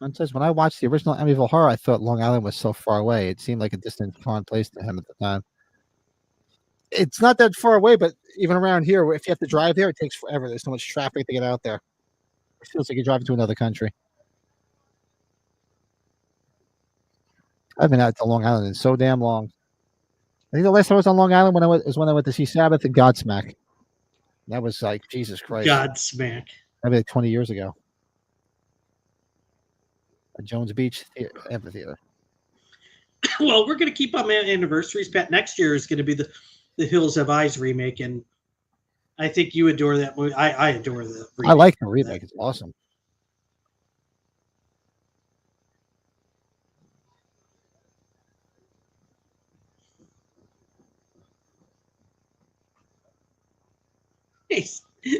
It says when I watched the original Amityville Horror, I thought Long Island was so far away. It seemed like a distant, foreign place to him at the time. It's not that far away, but even around here, if you have to drive there, it takes forever. There's so much traffic to get out there. It feels like you're driving to another country. I've been out to Long Island in so damn long. I think the last time I was on Long Island was when I went to see Sabbath and Godsmack. That was like Jesus Christ. Godsmack. That'd be like 20 years ago. At Jones Beach Amphitheater. Well, we're going to keep on anniversaries. Pat, next year is going to be the Hills Have Eyes remake, and I think you adore that movie. I adore the remake. I like the remake. It's awesome.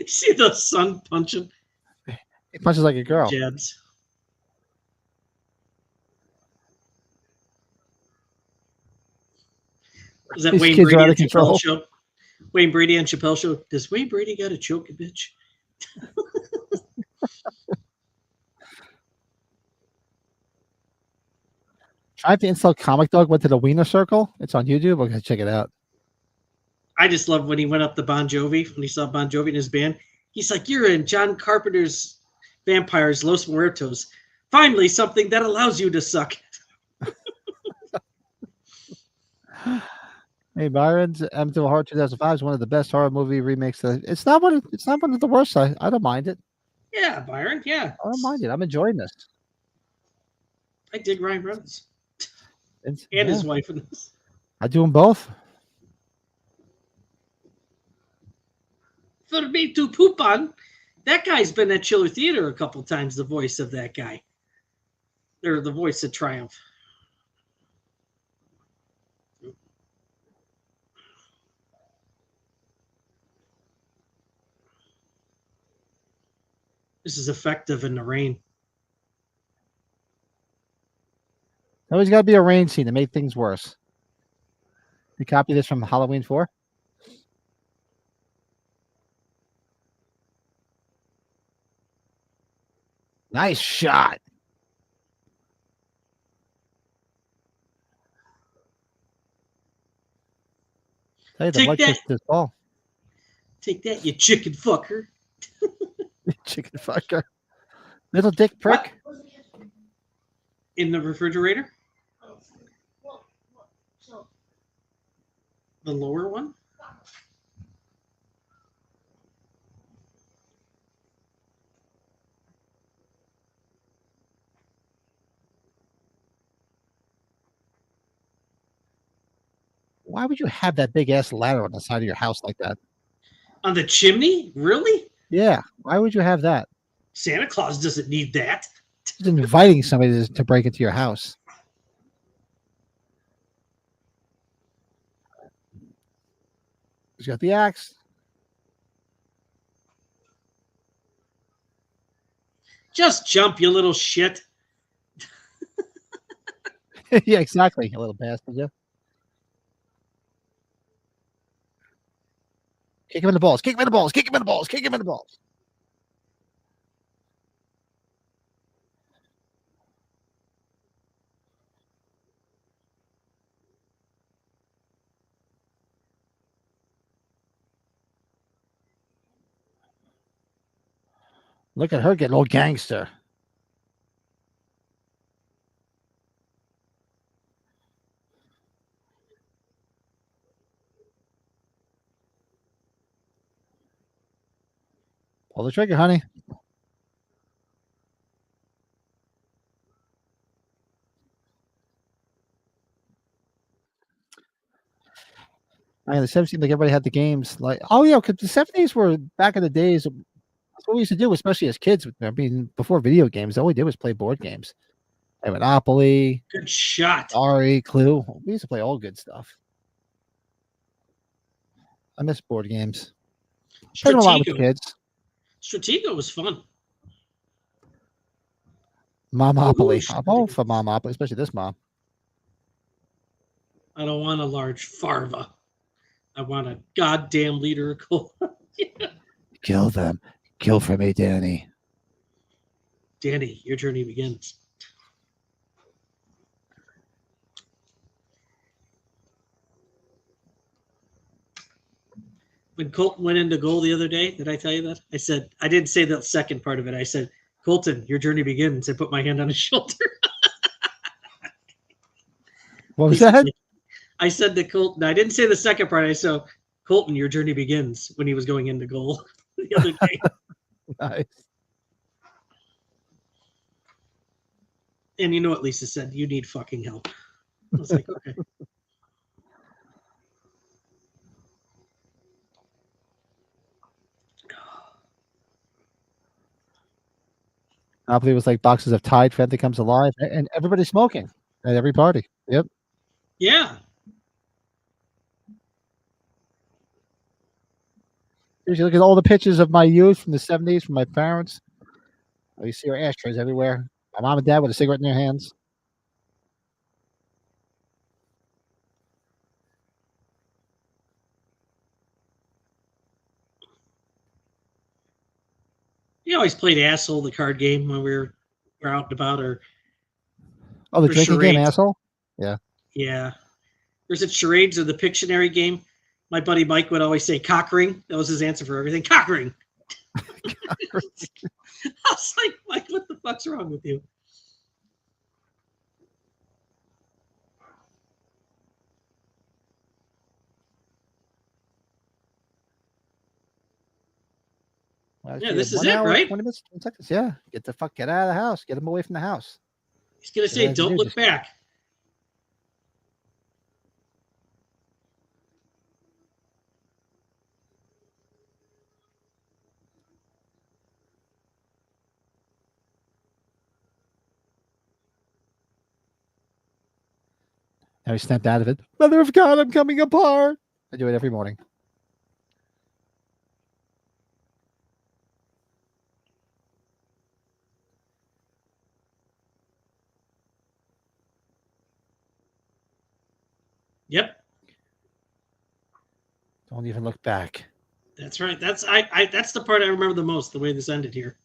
See the son punching? He punches like a girl. Jabs. Was that These Wayne kids are Brady out and of control. Chappelle show? Wayne Brady and Chappelle show. Does Wayne Brady got a choke, bitch? Trying to install Comic Dog went to the Wiener Circle. It's on YouTube. Okay, check it out. I just love when he went up to Bon Jovi, when he saw Bon Jovi in his band. He's like, "You're in John Carpenter's Vampires, Los Muertos. Finally, something that allows you to suck." Hey, Byron's Amityville Horror 2005 is one of the best horror movie remakes. It's not one of the worst. I don't mind it. Yeah, Byron. Yeah, I don't mind it. I'm enjoying this. I dig Ryan Reynolds and Yeah, his wife in this. I do them both. For me to poop on, that guy's been at Chiller Theater a couple times. The voice of that guy, or the voice of Triumph. This is effective in the rain. Always got to be a rain scene to make things worse. You copy this from Halloween 4? Nice shot. Tell you the Take light that. this ball. Take that, you chicken fucker. Chicken fucker. Little dick prick. What? In the refrigerator? The lower one? Why would you have that big ass ladder on the side of your house like that? On the chimney? Really? Yeah. Why would you have that? Santa Claus doesn't need that. Just inviting somebody to break into your house. He's got the axe. Just jump, you little shit. Yeah, exactly. A little bastard, yeah. Kick him in the balls. Kick him in the balls. Kick him in the balls. Kick him in the balls. Look at her getting all gangster. Pull the trigger, honey. I mean, the 70s seemed like everybody had the games. Like, oh yeah, because the 70s were back in the days. That's what we used to do, especially as kids. I mean, before video games, all we did was play board games. Like Monopoly, Good shot. Atari, Clue. We used to play all good stuff. I miss board games. Played them a lot with the Stratego. kids. Stratego was fun. Momopoly. Whoosh. I'm all for Momopoly, especially this mom. I don't want a large farva. I want a goddamn liter of cola. Kill them. Kill for me, Danny. Danny, your journey begins. When Colton went into goal the other day, did I tell you that? I said, I didn't say the second part of it. I said, Colton, your journey begins. I put my hand on his shoulder. What was that? I said to Colton, I didn't say the second part. I said, Colton, your journey begins when he was going into goal the other day. Nice. And you know what Lisa said? You need fucking help. I was like, okay. Monopoly was like boxes of Tide. Fenty comes alive, and everybody's smoking at every party. Yep. Yeah. If you look at all the pictures of my youth from the 70s from my parents, you see our ashtrays everywhere. My mom and dad with a cigarette in their hands. You always played asshole the card game when we were out and about, or Oh, the or drinking game, charades. asshole. Yeah. Or is it charades or the Pictionary game? My buddy Mike would always say cock ring. That was his answer for everything. Cock ring. I was like, Mike, what the fuck's wrong with you? Well, Yeah, you this have is 1 it, hour, right? 20 minutes, 20 seconds. Yeah, get out of the house. Get them away from the house. He's gonna say, Yeah, don't dude, look just- back. Now he snapped out of it. Mother of God, I'm coming apart. I do it every morning. Yep, Don't even look back. that's right. That's that's the part I remember the most, the way this ended here.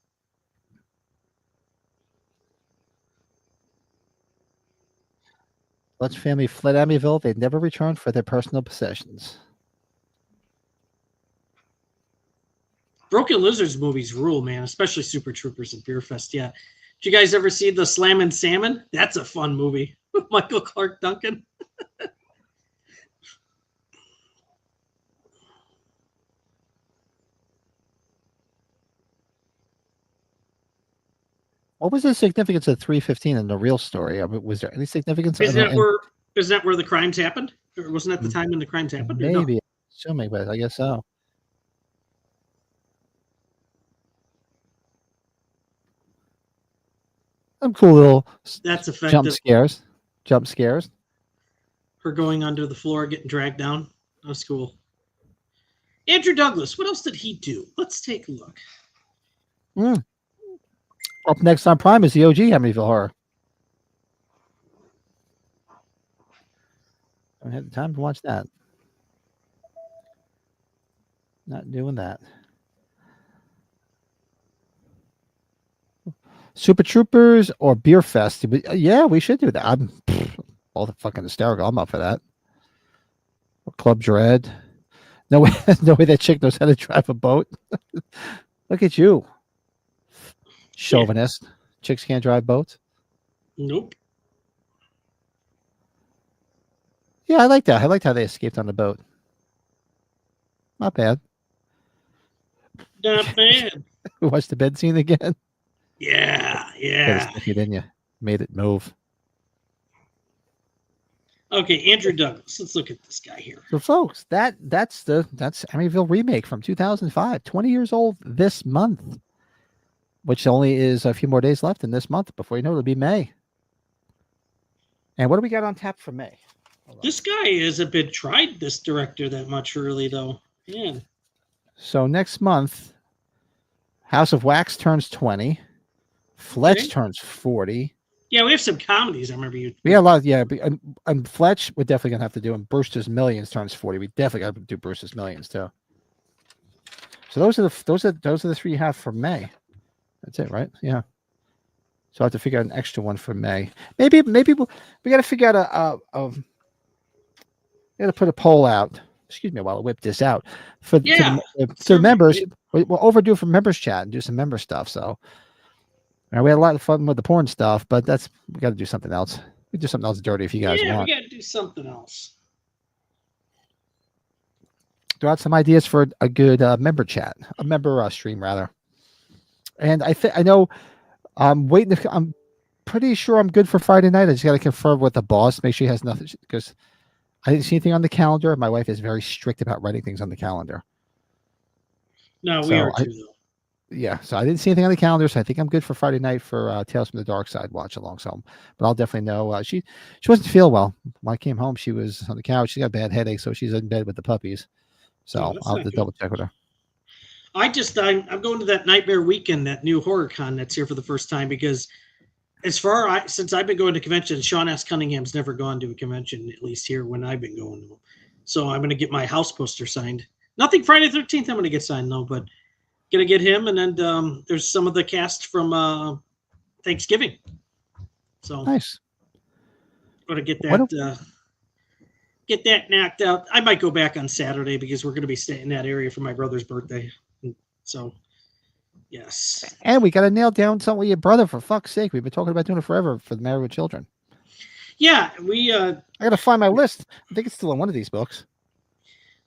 Lutz family fled Amityville. They never returned for their personal possessions. Broken Lizards movies rule, man, especially Super Troopers and Beer Fest. Yeah. Did you guys ever see the Slammin' Salmon? That's a fun movie with Michael Clark Duncan. What was the significance of 315 in the real story? I mean, was there any significance? Isn't that where the crimes happened? Or wasn't that the time when the crimes happened? Or no? Maybe. Assuming, but I guess so. Some cool little That's jump effective. scares. Jump scares. Her going under the floor, getting dragged down. That was cool. Andrew Douglas, what else did he do? Let's take a look. Up next on Prime is the OG Amityville Horror. I don't have the time to watch that. Not doing that. Super Troopers or Beer Fest? Yeah, we should do that. I'm all the fucking hysterical. I'm up for that. Or Club Dread. No way, no way that chick knows how to drive a boat. Look at you, chauvinist. Chicks can't drive boats. Nope. Yeah, I like that. I liked how they escaped on the boat. Not bad. Not bad. We watched the bed scene again. Yeah, Got yeah. it in you. Made it move. Okay, Andrew Douglas. Let's look at this guy here. So, folks, that's Amityville remake from 2005. 20 years old this month, which only is a few more days left in this month. Before you know it, it'll be May. And what do we got on tap for May? This guy hasn't been tried, this director, that much really, though. Yeah. So next month, House of Wax turns 20. Fletch Okay. turns 40. Yeah, we have some comedies. I remember you. We got a lot. Yeah, and Fletch we're definitely gonna have to do. And Brewster's Millions turns 40. We definitely got to do Brewster's Millions too. So those are the three you have for May. That's it, right? Yeah. So I have to figure out an extra one for May. Maybe we got to figure out we got to put a poll out. Excuse me while I whip this out to the members. We're overdue for members chat and do some member stuff. So we had a lot of fun with the porn stuff, but we got to do something else. We do something else dirty if you guys want. We got to do something else. Throw out some ideas for a good member chat, a member stream rather. And I know I'm waiting. I'm pretty sure I'm good for Friday night. I just got to confirm with the boss, make sure he has nothing, because I didn't see anything on the calendar. My wife is very strict about writing things on the calendar. No, we are too, though. Yeah, so I didn't see anything on the calendar, so I think I'm good for Friday night for Tales from the Dark Side watch along. So, but I'll definitely know. She wasn't feeling well when I came home. She was on the couch. She got a bad headache, so she's in bed with the puppies. So I'll have to double check with her. I'm going to that Nightmare Weekend, that new horror con that's here for the first time, because since I've been going to conventions, Sean S. Cunningham's never gone to a convention, at least here when I've been going to them. So I'm going to get my house poster signed. Nothing Friday the 13th I'm going to get signed, though, but going to get him. And then there's some of the cast from Thanksgiving. So nice. Going to get that get that knocked out. I might go back on Saturday because we're going to be staying in that area for my brother's birthday. So, yes. And we got to nail down something with your brother, for fuck's sake. We've been talking about doing it forever for the Married with Children. Yeah, I got to find my list. I think it's still in one of these books.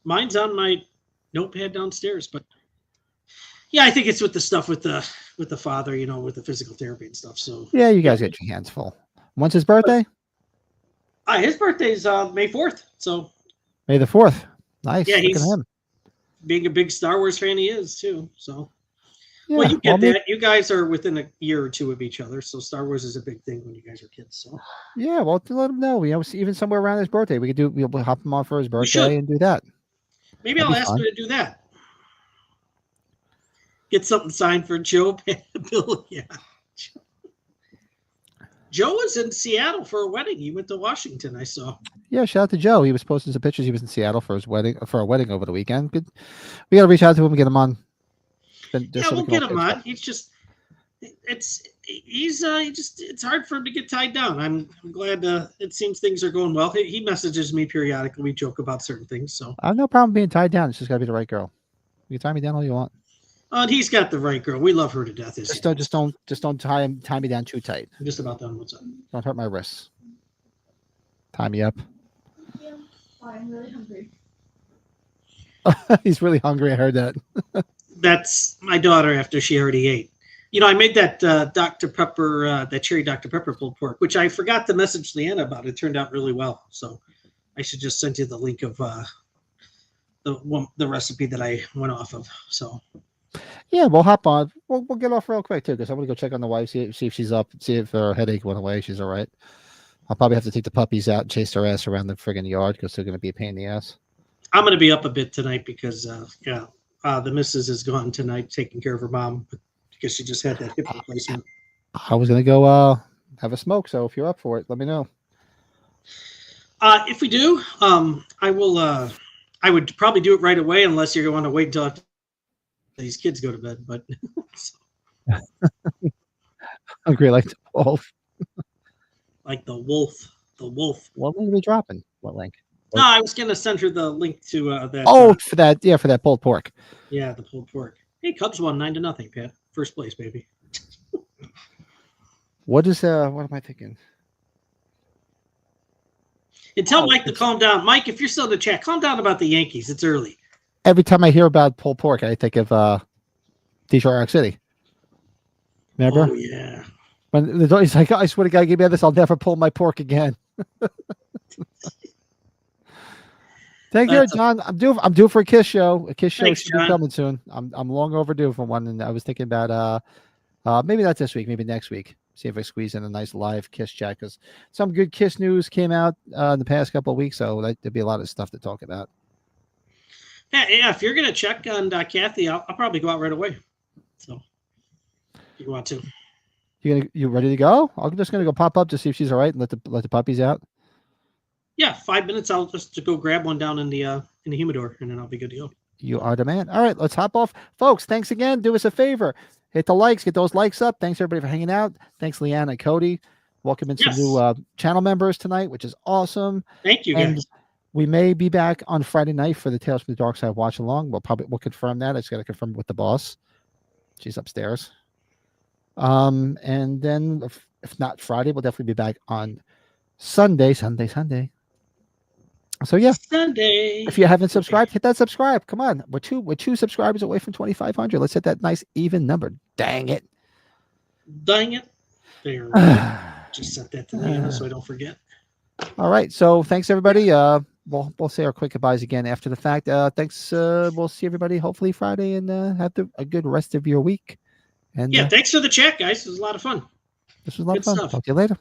Mine's on my notepad downstairs, but yeah, I think it's with the stuff with the father, with the physical therapy and stuff. So yeah, you guys get your hands full. When's his birthday? His birthday's May 4th. So May the 4th. Nice. Yeah, look at him. Being a big Star Wars fan, he is too. So, yeah, well, you get that. You guys are within a year or two of each other, so Star Wars is a big thing when you guys are kids. So, yeah, well, to let him know, even somewhere around his birthday, we'll hop him on for his birthday and do that. Maybe I'll ask her to do that. Get something signed for Joe. Bill, yeah. Joe was in Seattle for a wedding. He went to Washington, I saw. Yeah, shout out to Joe. He was posting some pictures. He was in Seattle for a wedding over the weekend. Good. We got to reach out to him and get him on. We'll get him on. He's just, it's hard for him to get tied down. I'm glad it seems things are going well. He messages me periodically. We joke about certain things. So I have no problem being tied down. It's just got to be the right girl. You can tie me down all you want. And he's got the right girl. We love her to death. Just don't tie me down too tight. I'm just about done. What's up? Don't hurt my wrists. Tie me up. Yeah, I'm really hungry. He's really hungry. I heard that. That's my daughter after she already ate. I made that Dr. Pepper, that cherry Dr. Pepper pulled pork, which I forgot to message Leanna about. It turned out really well. So I should just send you the link of the recipe that I went off of. So. Yeah, we'll hop on. We'll get off real quick too, because I'm gonna go check on the wife, see if she's up, see if her headache went away. She's all right. I'll probably have to take the puppies out and chase their ass around the friggin' yard because they're gonna be a pain in the ass. I'm gonna be up a bit tonight because the missus is gone tonight taking care of her mom because she just had that hip replacement. I was gonna go have a smoke, so if you're up for it, let me know. If we do, I will. I would probably do it right away unless you're going to wait until these kids go to bed. But hungry like the wolf. Like the wolf. The wolf. What link are we dropping? What link? No, I was going to send her the link to that. Oh, for that pulled pork. Yeah, the pulled pork. Hey, Cubs won 9-0, Pat. First place, baby. What am I thinking? And tell Mike to calm down. Mike, if you're still in the chat, calm down about the Yankees. It's early. Every time I hear about pulled pork, I think of Detroit Rock City. Remember? Oh, yeah. When he's like, I swear to God, give me this, I'll never pull my pork again. Thank you, John. I'm due for a Kiss show. A Kiss show should be coming soon. I'm long overdue for one, and I was thinking about maybe not this week, maybe next week. See if I squeeze in a nice live Kiss chat, because some good Kiss news came out in the past couple of weeks, so there'd be a lot of stuff to talk about. Yeah, if you're gonna check on Kathy, I'll probably go out right away. So if you want to. You ready to go? I'm just gonna go pop up to see if she's all right and let the puppies out. Yeah, 5 minutes. I'll just to go grab one down in the humidor, and then I'll be good to go. You are the man. All right, let's hop off, folks. Thanks again. Do us a favor, hit the likes, get those likes up. Thanks everybody for hanging out. Thanks Leanne and Cody. Welcome in some new channel members tonight, which is awesome. Thank you guys. We may be back on Friday night for the Tales from the Dark Side watch along. We'll confirm that. I just got to confirm with the boss. She's upstairs. And then if not Friday, we'll definitely be back on Sunday. So yeah, Sunday. If you haven't subscribed, hit that subscribe. Come on, we're two subscribers away from 2,500. Let's hit that nice even number. Dang it! There. Just set that to the end so I don't forget. All right. So thanks everybody. We'll say our quick goodbyes again after the fact. Thanks. We'll see everybody hopefully Friday and have a good rest of your week. And thanks for the chat, guys. It was a lot of fun. This was a lot of Good fun. stuff. Talk to you later.